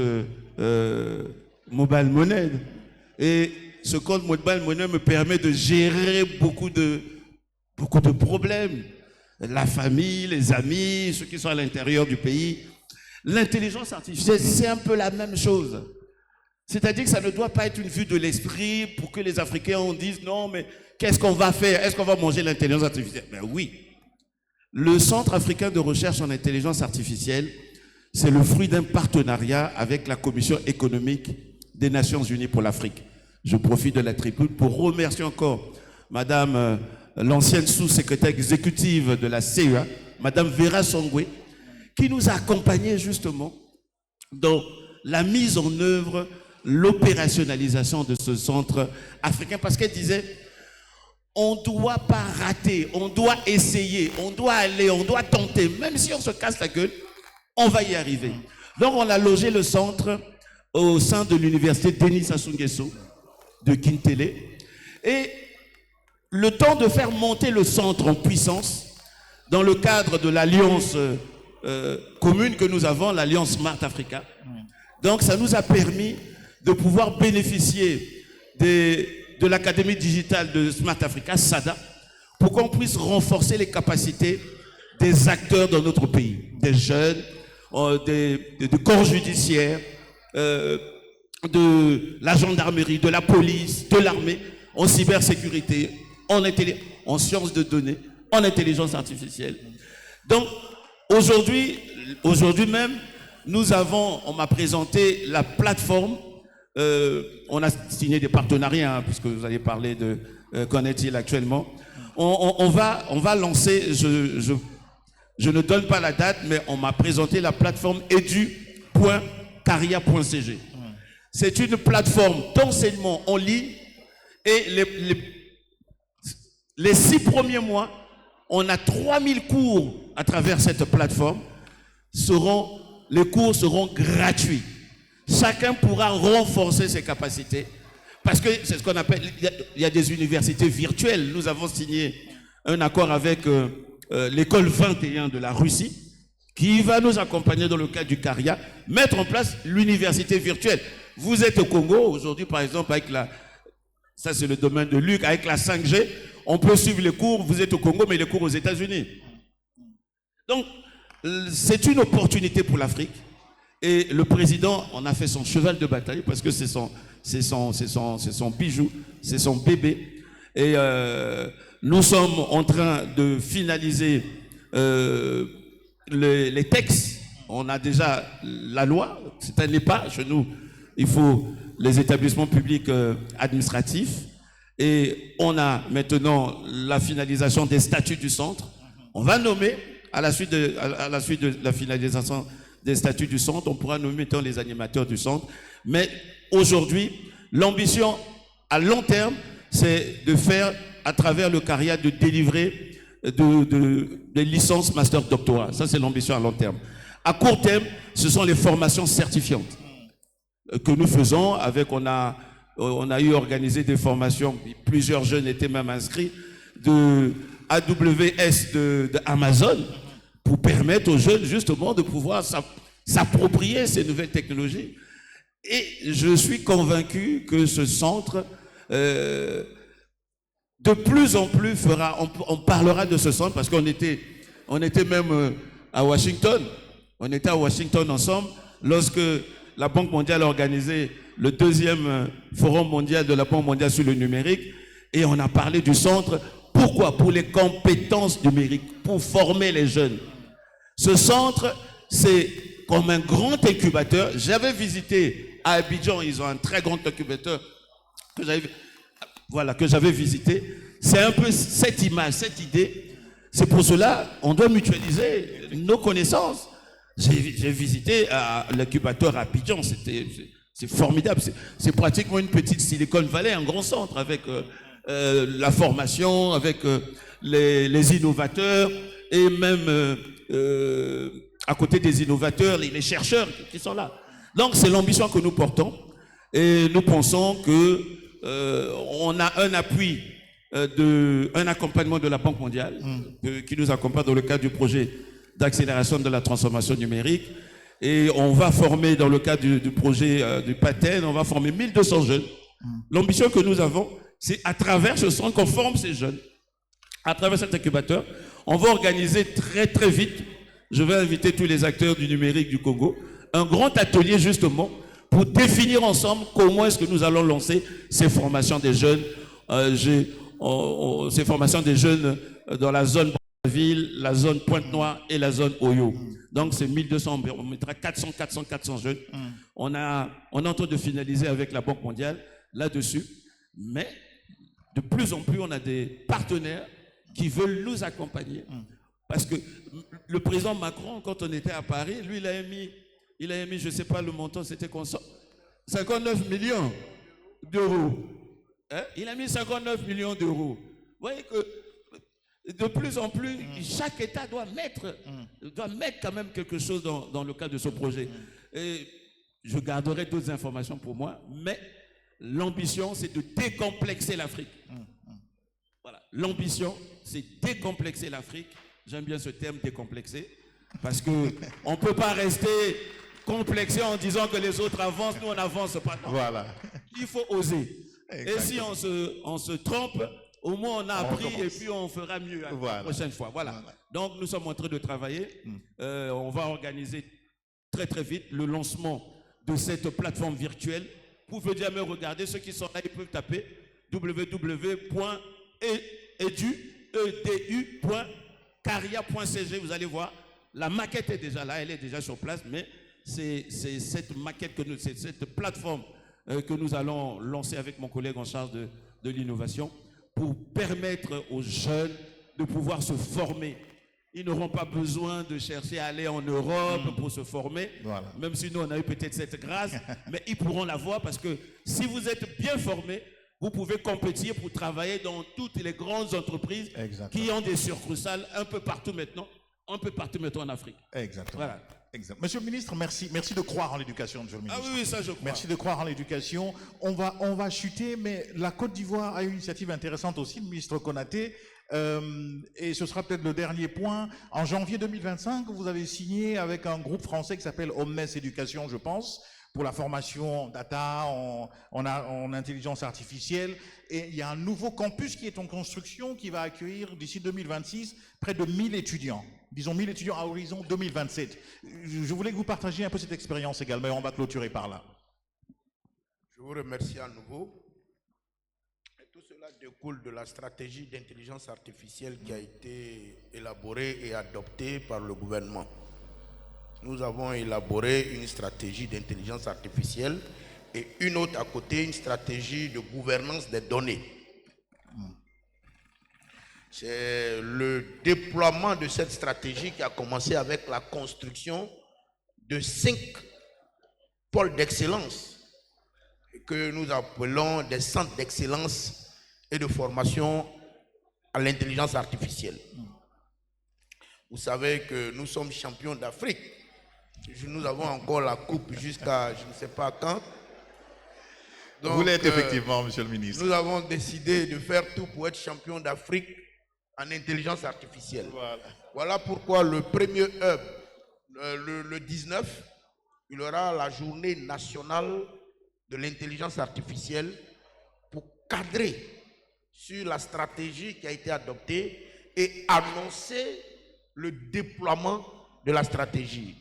Mobile Money. Et ce compte Mobile Money me permet de gérer beaucoup de problèmes. La famille, les amis, ceux qui sont à l'intérieur du pays. L'intelligence artificielle, c'est un peu la même chose. C'est-à-dire que ça ne doit pas être une vue de l'esprit pour que les Africains en disent non, mais qu'est-ce qu'on va faire? Est-ce qu'on va manger l'intelligence artificielle? Ben oui. Le Centre africain de recherche en intelligence artificielle, c'est le fruit d'un partenariat avec la Commission économique des Nations Unies pour l'Afrique. Je profite de la tribune pour remercier encore Madame, l'ancienne sous-secrétaire exécutive de la CEA, Madame Vera Songwe, qui nous a accompagnés justement dans la mise en œuvre, l'opérationnalisation de ce centre africain, parce qu'elle disait, on ne doit pas rater, on doit essayer, on doit aller, on doit tenter, même si on se casse la gueule, on va y arriver. Donc on a logé le centre au sein de l'université Denis Sassou Nguesso de Kintele, et le temps de faire monter le centre en puissance, dans le cadre de l'alliance commune que nous avons, l'Alliance Smart Africa. Donc ça nous a permis de pouvoir bénéficier de l'Académie digitale de Smart Africa, SADA, pour qu'on puisse renforcer les capacités des acteurs dans notre pays, des jeunes, du corps judiciaire, de la gendarmerie, de la police, de l'armée, en cybersécurité, en sciences de données, en intelligence artificielle. Donc, aujourd'hui même, on m'a présenté la plateforme, on a signé des partenariats, hein, puisque vous allez parler de qu'en est-il actuellement. On va lancer, Je ne donne pas la date, mais on m'a présenté la plateforme edu.caria.cg. C'est une plateforme d'enseignement en ligne et les 6 premiers mois, on a 3000 cours à travers cette plateforme. Les cours seront gratuits. Chacun pourra renforcer ses capacités. Parce que c'est ce qu'on appelle, il y a des universités virtuelles. Nous avons signé un accord avec l'école 21 de la Russie, qui va nous accompagner dans le cadre du CARIA, mettre en place l'université virtuelle. Vous êtes au Congo, aujourd'hui par exemple, avec ça c'est le domaine de Luc, avec la 5G, on peut suivre les cours, vous êtes au Congo, mais les cours aux États-Unis. Donc, c'est une opportunité pour l'Afrique. Et le président en a fait son cheval de bataille, parce que c'est son bijou, c'est son bébé. Et nous sommes en train de finaliser les textes. On a déjà la loi, c'est un EPA. Chez nous, il faut les établissements publics administratifs. Et on a maintenant la finalisation des statuts du centre. On va nommer, à la suite de la finalisation des statuts du centre, on pourra nommer les animateurs du centre. Mais aujourd'hui, l'ambition à long terme, c'est de faire, à travers le CARIA, de délivrer des licences master doctorat. Ça, c'est l'ambition à long terme. À court terme, ce sont les formations certifiantes que nous faisons. On a eu organisé des formations, plusieurs jeunes étaient même inscrits, de AWS de Amazon, pour permettre aux jeunes justement de pouvoir s'approprier ces nouvelles technologies. Et je suis convaincu que ce centre, de plus en plus on parlera de ce centre, parce qu'on était même à Washington. On était à Washington ensemble lorsque la Banque mondiale a organisé le 2e forum mondial de la Banque mondiale sur le numérique, et on a parlé du centre. Pourquoi? Pour les compétences numériques, pour former les jeunes. Ce centre, c'est comme un grand incubateur. J'avais visité à Abidjan, ils ont un très grand incubateur que j'avais visité. C'est un peu cette image, cette idée. C'est pour cela qu'on doit mutualiser nos connaissances. J'ai visité l'incubateur à Abidjan, c'est formidable. C'est pratiquement une petite Silicon Valley, un grand centre avec la formation, avec les innovateurs, et même à côté des innovateurs, les chercheurs qui sont là. Donc c'est l'ambition que nous portons, et nous pensons que on a un appui, un accompagnement de la Banque mondiale qui nous accompagne dans le cadre du projet d'accélération de la transformation numérique, et on va former dans le cadre du projet du PATEN, on va former 1200 jeunes. L'ambition que nous avons, c'est à travers ce centre qu'on forme ces jeunes. À travers cet incubateur, on va organiser très très vite, je vais inviter tous les acteurs du numérique du Congo, un grand atelier justement pour définir ensemble comment est-ce que nous allons lancer ces formations des jeunes, ces formations des jeunes dans la zone ville, la zone Pointe-Noire et la zone Oyo. Donc c'est 1200, on mettra 400 jeunes. On est en train de finaliser avec la Banque mondiale là-dessus, mais de plus en plus on a des partenaires qui veulent nous accompagner. Parce que le président Macron, quand on était à Paris, lui, il a émis, je ne sais pas le montant, c'était 59 millions d'euros. Hein? Il a mis 59 millions d'euros. Vous voyez que de plus en plus, chaque État doit mettre quand même quelque chose dans le cadre de ce projet. Et je garderai d'autres informations pour moi, mais l'ambition, c'est de décomplexer l'Afrique. Voilà. L'ambition, c'est décomplexer l'Afrique. J'aime bien ce terme, décomplexer, parce qu'on ne peut pas rester complexé en disant que les autres avancent, nous on n'avance pas. Voilà. Il faut oser. Exactement. Et si on se trompe, au moins on a appris et puis on fera mieux la prochaine fois. Voilà. Donc nous sommes en train de travailler. On va organiser très très vite le lancement de cette plateforme virtuelle. Vous pouvez jamais regarder, ceux qui sont là, ils peuvent taper www.edu.caria.cg. Vous allez voir, la maquette est déjà là, elle est déjà sur place, mais c'est cette maquette, c'est cette plateforme que nous allons lancer avec mon collègue en charge de l'innovation pour permettre aux jeunes de pouvoir se former Ils n'auront pas besoin de chercher à aller en Europe pour se former, Voilà. même si nous, on a eu peut-être cette grâce, mais ils pourront l'avoir parce que si vous êtes bien formés, vous pouvez compétir pour travailler dans toutes les grandes entreprises qui ont des succursales un peu partout maintenant en Afrique. Exactement. Voilà. Exact. Monsieur le ministre, merci de croire en l'éducation, monsieur le ministre. Ah oui, ça je crois. Merci de croire en l'éducation. On va chuter, mais la Côte d'Ivoire a une initiative intéressante aussi, le ministre Konaté, et ce sera peut-être le dernier point. En janvier 2025, vous avez signé avec un groupe français qui s'appelle Omnes Éducation, je pense, pour la formation data, en intelligence artificielle. Et il y a un nouveau campus qui est en construction qui va accueillir d'ici 2026 près de 1000 étudiants. Disons 1000 étudiants à horizon 2027. Je voulais que vous partagiez un peu cette expérience également et on va clôturer par là. Je vous remercie à nouveau. Et tout cela découle de la stratégie d'intelligence artificielle qui a été élaborée et adoptée par le gouvernement. Nous avons élaboré une stratégie d'intelligence artificielle et une autre à côté, une stratégie de gouvernance des données. C'est le déploiement de cette stratégie qui a commencé avec la construction de 5 pôles d'excellence que nous appelons des centres d'excellence et de formation à l'intelligence artificielle. Vous savez que nous sommes champions d'Afrique. Nous avons encore la coupe jusqu'à je ne sais pas quand. Donc, vous l'êtes effectivement, monsieur le ministre. Nous avons décidé de faire tout pour être champions d'Afrique en intelligence artificielle. Voilà pourquoi le premier hub, le 19, il y aura la journée nationale de l'intelligence artificielle pour cadrer sur la stratégie qui a été adoptée et annoncer le déploiement de la stratégie.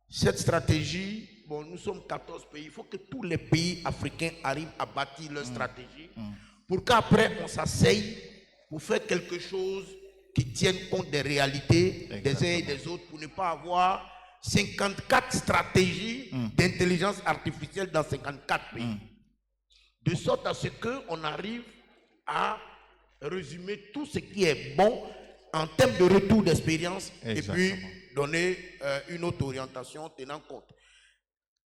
Cette stratégie, bon, nous sommes 14 pays, il faut que tous les pays africains arrivent à bâtir leur stratégie pour qu'après on s'asseye pour faire quelque chose qui tienne compte des réalités des uns et des autres pour ne pas avoir 54 stratégies d'intelligence artificielle dans 54 pays. De sorte à ce qu'on arrive à résumer tout ce qui est bon en termes de retour d'expérience et puis donner une autre orientation tenant compte.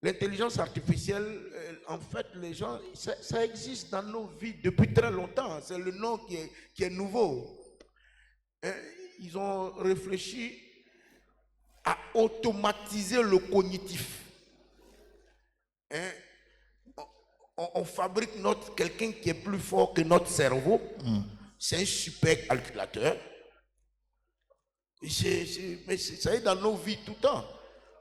L'intelligence artificielle, en fait, les gens, ça existe dans nos vies depuis très longtemps. C'est le nom qui est nouveau. Ils ont réfléchi à automatiser le cognitif. On fabrique quelqu'un qui est plus fort que notre cerveau. C'est un super calculateur. Mais ça est dans nos vies tout le temps.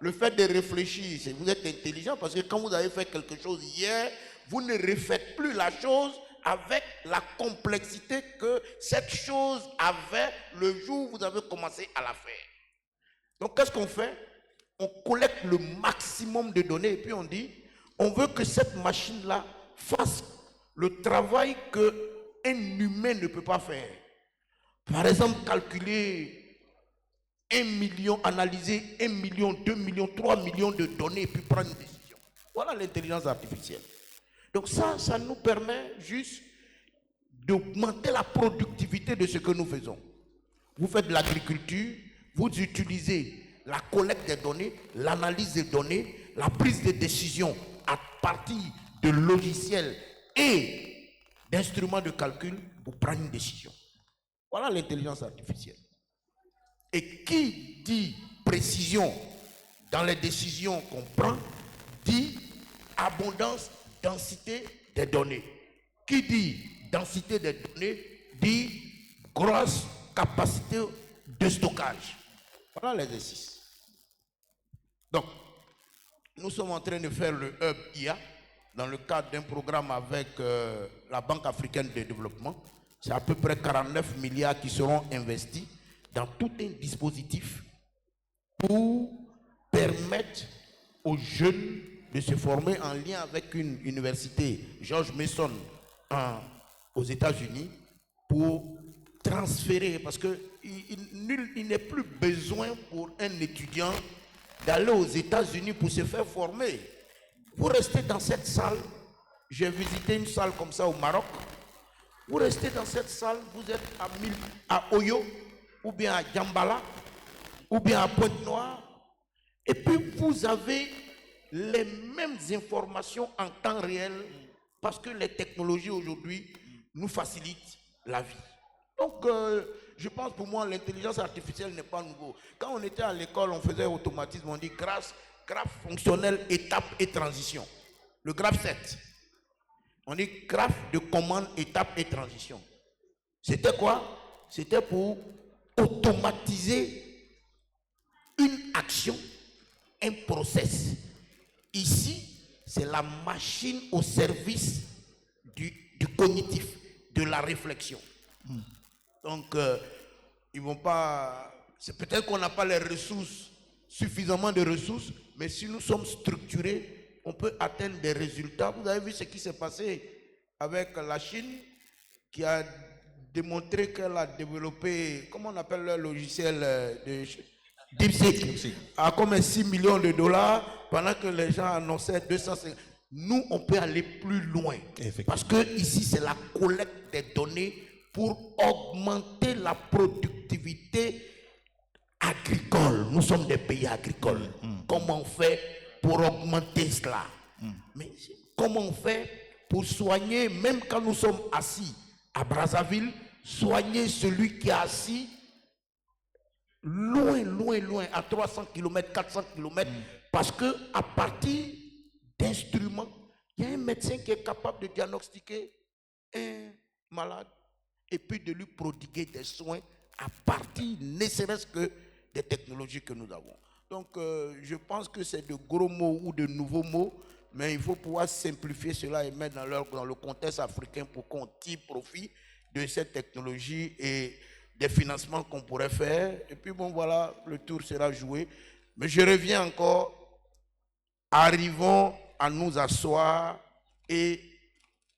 Le fait de réfléchir, c'est vous êtes intelligent parce que quand vous avez fait quelque chose hier, vous ne refaites plus la chose avec la complexité que cette chose avait le jour où vous avez commencé à la faire. Donc qu'est-ce qu'on fait? On collecte le maximum de données et puis on dit, on veut que cette machine-là fasse le travail qu'un humain ne peut pas faire. Par exemple, calculer 1 million, analyser 1 million, 2 millions, 3 millions de données et puis prendre une décision. Voilà l'intelligence artificielle. Donc ça nous permet juste d'augmenter la productivité de ce que nous faisons. Vous faites de l'agriculture, vous utilisez la collecte des données, l'analyse des données, la prise de décision à partir de logiciels et d'instruments de calcul pour prendre une décision. Voilà l'intelligence artificielle. Et qui dit précision dans les décisions qu'on prend, dit abondance, densité des données. Qui dit densité des données, dit grosse capacité de stockage. Voilà l'exercice. Donc, nous sommes en train de faire le hub IA dans le cadre d'un programme avec la Banque africaine de développement. C'est à peu près 49 milliards qui seront investis dans tout un dispositif pour permettre aux jeunes de se former en lien avec une université, George Mason, aux États-Unis, pour transférer, parce qu'il n'est plus besoin pour un étudiant d'aller aux États-Unis pour se faire former. Vous restez dans cette salle, j'ai visité une salle comme ça au Maroc, vous restez dans cette salle, vous êtes à Oyo, ou bien à Djambala, ou bien à Pointe-Noire. Et puis vous avez les mêmes informations en temps réel parce que les technologies aujourd'hui nous facilitent la vie. Donc, je pense pour moi, l'intelligence artificielle n'est pas nouveau. Quand on était à l'école, on faisait automatisme, on dit graphe fonctionnel, étape et transition. Le graphe 7. On dit graphe de commande, étape et transition. C'était quoi? C'était pour automatiser une action, un process. Ici, c'est la machine au service du cognitif, de la réflexion. Donc, ils vont pas... C'est peut-être qu'on n'a pas les ressources, suffisamment de ressources, mais si nous sommes structurés, on peut atteindre des résultats. Vous avez vu ce qui s'est passé avec la Chine, qui a démontré qu'elle a développé, comment on appelle le logiciel de DeepSeek, à comme 6 millions de dollars, pendant que les gens annonçaient 250. Nous, on peut aller plus loin. Parce que ici, c'est la collecte des données pour augmenter la productivité agricole. Nous sommes des pays agricoles. Comment on fait pour augmenter cela? Mais comment on fait pour soigner, même quand nous sommes assis à Brazzaville, soigner celui qui est assis loin, loin, loin, à 300 km, 400 km, parce que à partir d'instruments, il y a un médecin qui est capable de diagnostiquer un malade et puis de lui prodiguer des soins à partir, ne serait-ce que des technologies que nous avons. Donc, je pense que c'est de gros mots ou de nouveaux mots, mais il faut pouvoir simplifier cela et mettre dans le contexte africain pour qu'on tire profit de cette technologie et des financements qu'on pourrait faire. Et puis, bon, voilà, le tour sera joué. Mais je reviens encore. Arrivons à nous asseoir et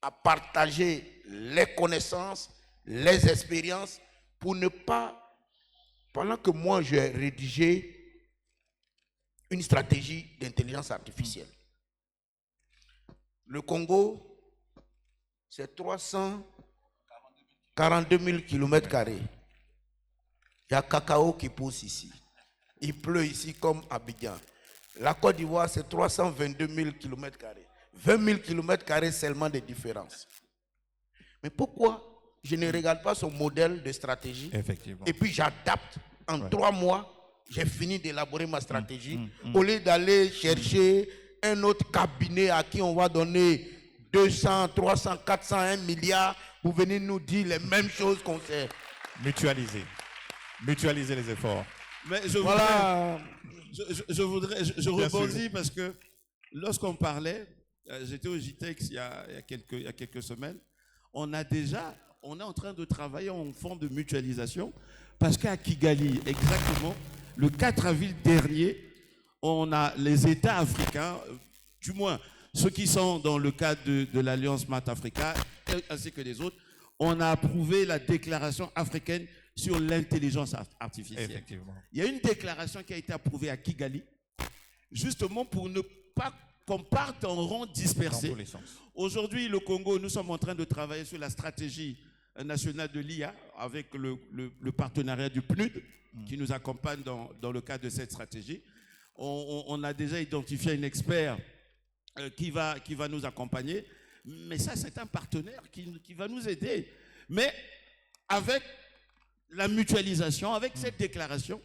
à partager les connaissances, les expériences, pour ne pas, pendant que moi j'ai rédigé une stratégie d'intelligence artificielle. Le Congo, c'est 342 000 km². Il y a cacao qui pousse ici. Il pleut ici comme à Abidjan. La Côte d'Ivoire, c'est 322 000 km². 20 000 km² seulement de différence. Mais pourquoi je ne regarde pas son modèle de stratégie? Effectivement. Et puis j'adapte. En 3 mois, j'ai fini d'élaborer ma stratégie. Au lieu d'aller chercher un autre cabinet à qui on va donner 200, 300, 400, 1 milliard, vous venez nous dire les mêmes choses qu'on sait. Mutualiser. Mutualiser les efforts. Mais Voilà. je rebondis parce que lorsqu'on parlait, j'étais au JTEX il y a quelques semaines, on est en train de travailler en fond de mutualisation parce qu'à Kigali, exactement, le 4 avril dernier, on a les États africains, du moins ceux qui sont dans le cadre de l'Alliance Smart Africa, ainsi que les autres, on a approuvé la déclaration africaine sur l'intelligence artificielle. Effectivement. Il y a une déclaration qui a été approuvée à Kigali, justement pour ne pas qu'on parte en rond dispersé. Dans tous les sens. Aujourd'hui, le Congo, nous sommes en train de travailler sur la stratégie nationale de l'IA avec le partenariat du PNUD qui nous accompagne dans le cadre de cette stratégie. On a déjà identifié un expert qui va nous accompagner, mais ça, c'est un partenaire qui va nous aider. Mais avec la mutualisation, avec cette déclaration,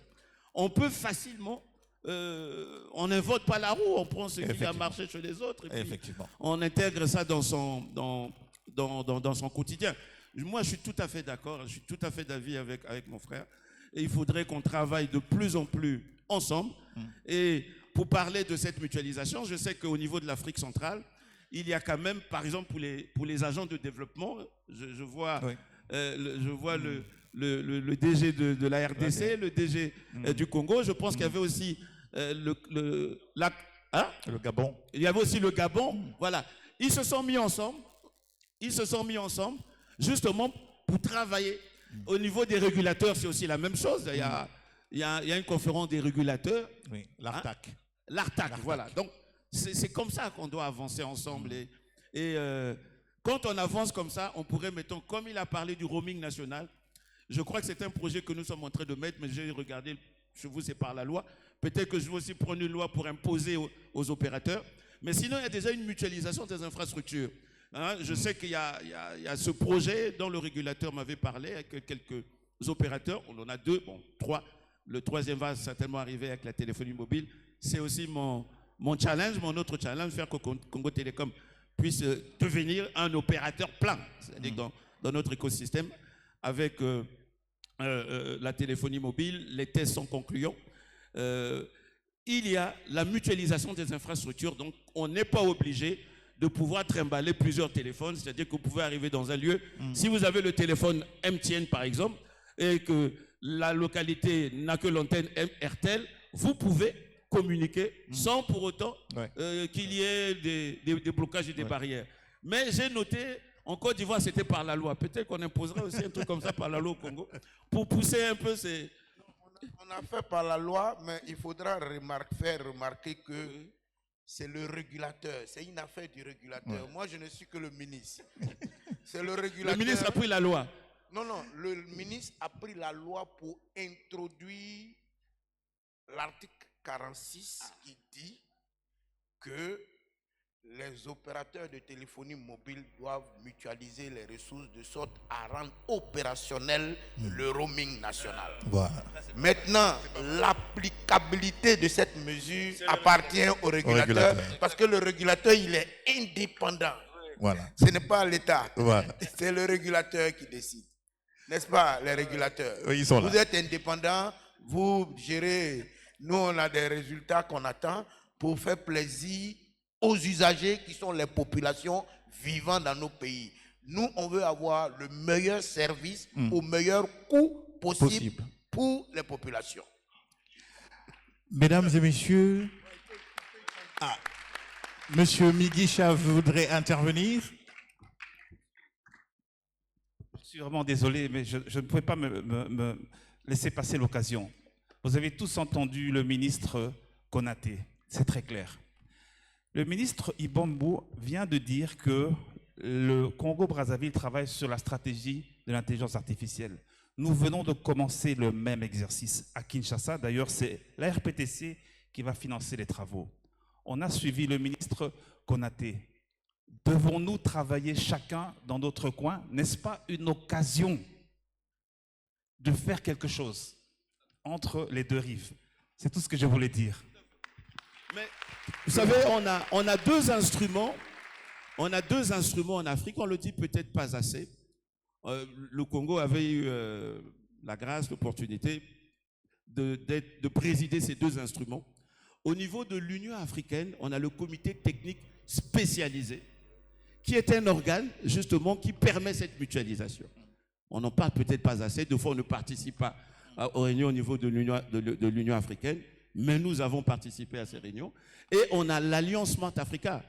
on peut facilement, on n'invente pas la roue, on prend ce qui a marché chez les autres et puis on intègre ça dans son quotidien. Moi, je suis tout à fait d'accord, je suis tout à fait d'avis avec mon frère. Et il faudrait qu'on travaille de plus en plus ensemble. Et pour parler de cette mutualisation, je sais qu'au niveau de l'Afrique centrale, il y a quand même, par exemple, pour les agents de développement, je vois le DG de la RDC, le DG du Congo. Je pense qu'il y avait aussi le Gabon. Il y avait aussi le Gabon. Voilà. Ils se sont mis ensemble. Justement pour travailler. Au niveau des régulateurs, c'est aussi la même chose. Il y a une conférence des régulateurs. Oui, l'ARTAC. L'ARTAC, voilà. Donc, c'est comme ça qu'on doit avancer ensemble. Et quand on avance comme ça, on pourrait, mettons, comme il a parlé du roaming national, Je crois que c'est un projet que nous sommes en train de mettre, mais j'ai regardé, chez vous, c'est par la loi. Peut-être que je vais aussi prendre une loi pour imposer aux opérateurs. Mais sinon, il y a déjà une mutualisation des infrastructures. Hein, je sais qu'il y a ce projet dont le régulateur m'avait parlé avec quelques opérateurs. On en a 2, bon, 3. Le 3e va certainement arriver avec la téléphonie mobile. C'est aussi mon challenge, mon autre challenge, faire que Congo Télécom puisse devenir un opérateur plein. C'est-à-dire dans notre écosystème, avec la téléphonie mobile, les tests sont concluants. Il y a la mutualisation des infrastructures, donc on n'est pas obligé de pouvoir trimballer plusieurs téléphones, c'est-à-dire que vous pouvez arriver dans un lieu, si vous avez le téléphone MTN par exemple, et que la localité n'a que l'antenne RTL, vous pouvez communiquer sans pour autant qu'il y ait des blocages et des barrières. Mais j'ai noté, en Côte d'Ivoire, c'était par la loi. Peut-être qu'on imposerait aussi un truc comme ça par la loi au Congo, pour pousser un peu ces... On a fait par la loi, mais il faudra faire remarquer que c'est le régulateur. C'est une affaire du régulateur. Moi, je ne suis que le ministre. C'est le régulateur. Le ministre a pris la loi. Non, le ministre a pris la loi pour introduire l'article 46 qui dit que les opérateurs de téléphonie mobile doivent mutualiser les ressources de sorte à rendre opérationnel le roaming national. Voilà. Maintenant, l'applicabilité de cette mesure appartient au régulateur, parce que le régulateur, il est indépendant. Voilà. Ce n'est pas l'État. Voilà. C'est le régulateur qui décide. N'est-ce pas, les régulateurs? Oui, ils sont là. Vous êtes indépendants, vous gérez. Nous, on a des résultats qu'on attend pour faire plaisir aux usagers qui sont les populations vivant dans nos pays. Nous, on veut avoir le meilleur service au meilleur coût possible pour les populations. Mesdames et messieurs, Monsieur Migisha voudrait intervenir. Je suis vraiment désolé, mais je ne pouvais pas me laisser passer l'occasion. Vous avez tous entendu le ministre Konaté, c'est très clair. Le ministre Ibombo vient de dire que le Congo-Brazzaville travaille sur la stratégie de l'intelligence artificielle. Nous venons de commencer le même exercice à Kinshasa. D'ailleurs, c'est la RPTC qui va financer les travaux. On a suivi le ministre Konaté. Devons-nous travailler chacun dans notre coin? N'est-ce pas une occasion de faire quelque chose entre les deux rives? C'est tout ce que je voulais dire. Mais vous savez, on a 2 instruments. On a 2 instruments en Afrique. On le dit peut-être pas assez. Le Congo avait eu la grâce, l'opportunité de présider ces 2 instruments. Au niveau de l'Union africaine, on a le comité technique spécialisé, qui est un organe, justement, qui permet cette mutualisation. On n'en parle peut-être pas assez. Deux fois, on ne participe pas aux réunions au niveau de l'Union africaine, mais nous avons participé à ces réunions. Et on a l'Alliance Smart Africa.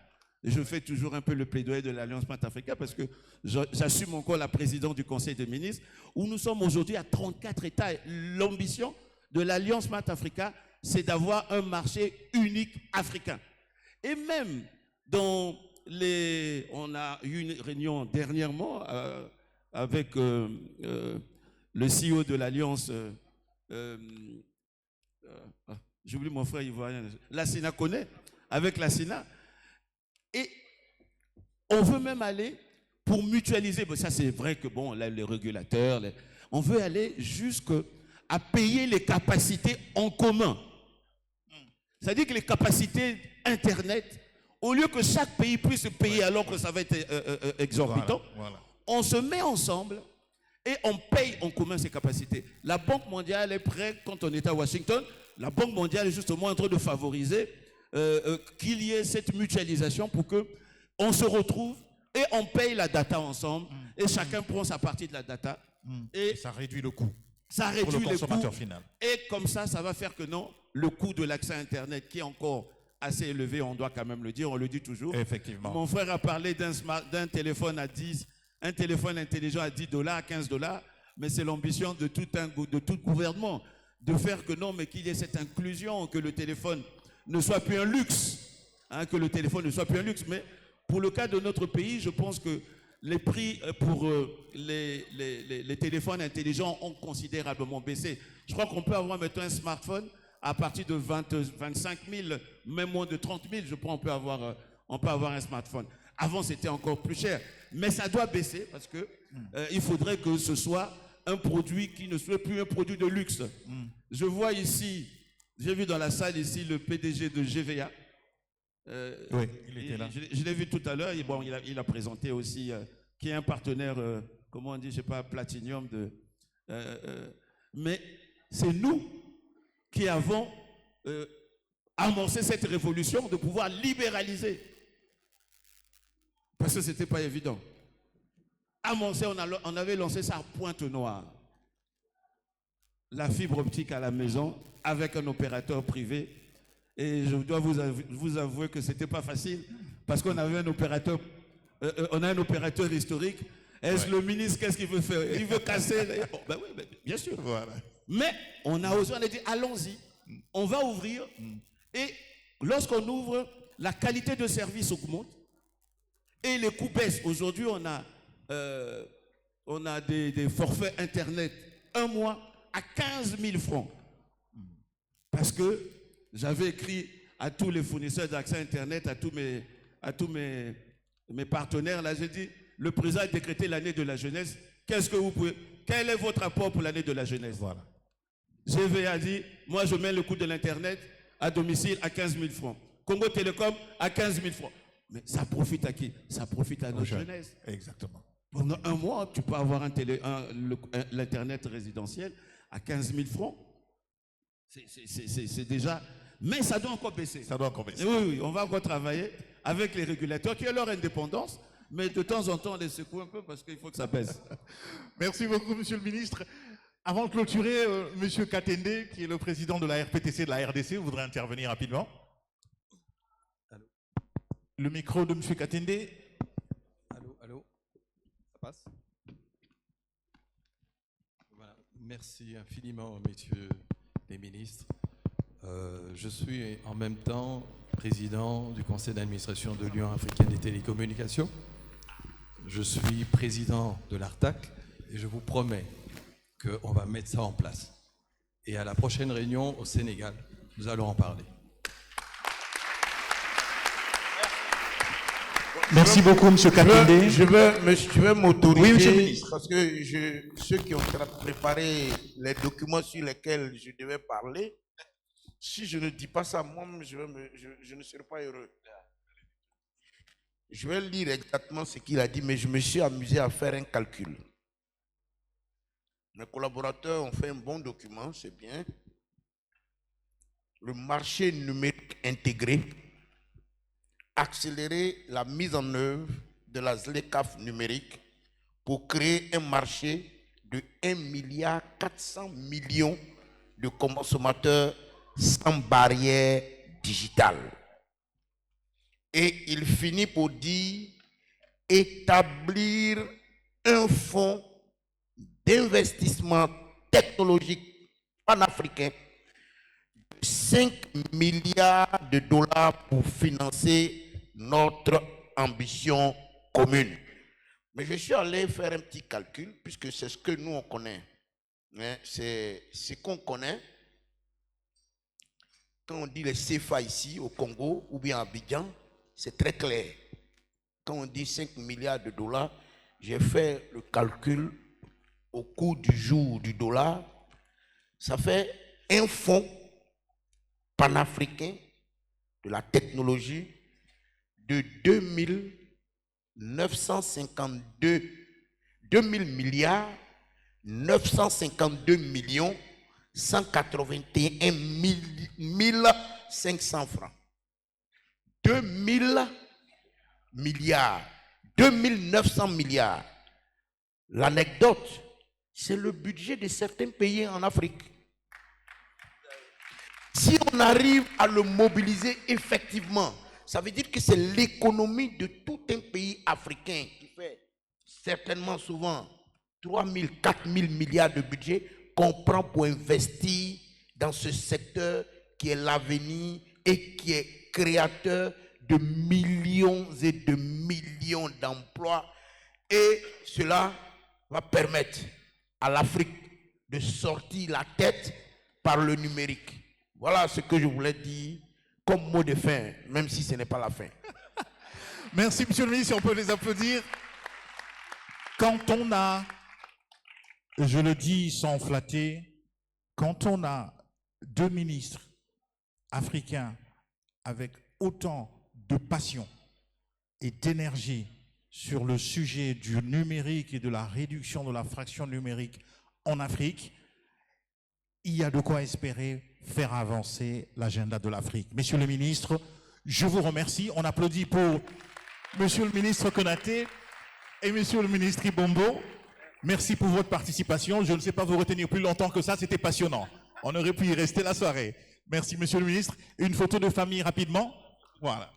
Je fais toujours un peu le plaidoyer de l'Alliance Smart Africa parce que j'assume encore la présidence du Conseil des ministres, où nous sommes aujourd'hui à 34 États. L'ambition de l'Alliance Smart Africa, c'est d'avoir un marché unique africain. Et même dans on a eu une réunion dernièrement avec le CEO de l'Alliance, j'oublie mon frère ivoirien, Lassina connaît, avec Lassina. Et on veut même aller pour mutualiser, bon, ça c'est vrai que bon, là, les régulateurs, on veut aller jusqu'à payer les capacités en commun. C'est-à-dire que les capacités Internet, au lieu que chaque pays puisse payer alors que ça va être exorbitant, on se met ensemble et on paye en commun ces capacités. La Banque mondiale est prête, quand on était à Washington, la Banque mondiale est justement en train de favoriser qu'il y ait cette mutualisation pour qu'on se retrouve et on paye la data ensemble et chacun prend sa partie de la data. Et ça réduit le coût. Ça réduit pour le consommateur coût, final. Et comme ça va faire que non, le coût de l'accès à Internet qui est encore assez élevé, on doit quand même le dire, on le dit toujours. Effectivement. Mon frère a parlé d'un téléphone à 10, un téléphone intelligent à $10, $15, mais c'est l'ambition de tout gouvernement de faire que non, mais qu'il y ait cette inclusion, que le téléphone ne soit plus un luxe, que le téléphone ne soit plus un luxe. Mais pour le cas de notre pays, je pense que les prix pour les téléphones intelligents ont considérablement baissé. Je crois qu'on peut avoir maintenant un smartphone à partir de 25 000, même moins de 30 000, je crois on peut avoir un smartphone. Avant, c'était encore plus cher. Mais ça doit baisser parce que il faudrait que ce soit un produit qui ne soit plus un produit de luxe. Je vois ici, j'ai vu dans la salle ici le PDG de GVA. Oui, il était là. Je l'ai vu tout à l'heure. Bon, il a présenté aussi, qui est un partenaire, comment on dit, je ne sais pas, Platinum. Mais c'est nous qui avons amorcé cette révolution de pouvoir libéraliser. Parce que ce n'était pas évident. Amorcé, on avait lancé ça à Pointe-Noire. La fibre optique à la maison avec un opérateur privé. Et je dois vous avouer que ce n'était pas facile parce qu'on avait un opérateur, on a un opérateur historique. Est-ce le ministre, qu'est-ce qu'il veut faire? Il veut casser. Bon, ben oui, bien sûr. Voilà. Mais on a osé, on a dit allons-y, on va ouvrir. Et lorsqu'on ouvre, la qualité de service augmente et les coûts baissent. Aujourd'hui, on a des forfaits Internet un mois à 15 000 francs. Parce que j'avais écrit à tous les fournisseurs d'accès Internet, à tous mes partenaires, là, j'ai dit, le président a décrété l'année de la jeunesse. Qu'est-ce que vous pouvez, quel est votre apport pour l'année de la jeunesse? Voilà. GVA a dit, moi je mets le coût de l'Internet à domicile à 15 000 francs. Congo Télécom à 15 000 francs. Mais ça profite à qui? Ça profite à notre jeunesse. Exactement. Pendant un mois, tu peux avoir l'Internet résidentiel à 15 000 francs. C'est déjà... Mais ça doit encore baisser. Ça doit encore baisser. Oui, on va encore travailler avec les régulateurs qui ont leur indépendance, mais de temps en temps, on les secoue un peu parce qu'il faut que ça baisse. Merci beaucoup, monsieur le ministre. Avant de clôturer, monsieur Katende, qui est le président de la RPTC de la RDC, voudrait intervenir rapidement. Allô. Le micro de monsieur Katende. Allô. Ça passe? Voilà. Merci infiniment, messieurs les ministres. Je suis en même temps président du conseil d'administration de l'Union africaine des télécommunications. Je suis président de l'ARTAC et je vous promets qu'on va mettre ça en place. Et à la prochaine réunion au Sénégal, nous allons en parler. Merci beaucoup, M. Katende. Je veux m'autoriser, oui, monsieur le ministre, parce que ceux qui ont préparé les documents sur lesquels je devais parler, si je ne dis pas ça, moi, je ne serai pas heureux. Je vais lire exactement ce qu'il a dit, mais je me suis amusé à faire un calcul. Mes collaborateurs ont fait un bon document, c'est bien. Le marché numérique intégré, accélérer la mise en œuvre de la ZLECAf numérique pour créer un marché de 1,4 milliard de consommateurs sans barrière digitale. Et il finit pour dire établir un fonds d'investissement technologique panafricain de 5 milliards de dollars pour financer notre ambition commune. Mais je suis allé faire un petit calcul, puisque c'est ce que nous on connaît. C'est ce qu'on connaît. Quand on dit les CFA ici au Congo ou bien à Abidjan, c'est très clair. Quand on dit 5 milliards de dollars, j'ai fait le calcul au cours du jour du dollar. Ça fait un fonds panafricain de la technologie de 2 milliards 952 millions 181 500 francs. 2 milliards, 2900 milliards. L'anecdote, c'est le budget de certains pays en Afrique. Si on arrive à le mobiliser effectivement, ça veut dire que c'est l'économie de tout un pays africain qui fait certainement souvent 3 000, 4 000 milliards de budget qu'on prend pour investir dans ce secteur qui est l'avenir et qui est créateur de millions et de millions d'emplois Et cela va permettre à l'Afrique de sortir la tête par le numérique. Voilà ce que je voulais dire comme mot de fin, même si ce n'est pas la fin. Merci, monsieur le ministre, on peut les applaudir. Quand on a, je le dis sans flatter, quand on a deux ministres africains avec autant de passion et d'énergie sur le sujet du numérique et de la réduction de la fraction numérique en Afrique, il y a de quoi espérer faire avancer l'agenda de l'Afrique. Messieurs les ministres, je vous remercie. On applaudit pour monsieur le ministre Konaté et monsieur le ministre Ibombo. Merci pour votre participation. Je ne sais pas vous retenir plus longtemps que ça, c'était passionnant. On aurait pu y rester la soirée. Merci monsieur le ministre. Une photo de famille rapidement. Voilà.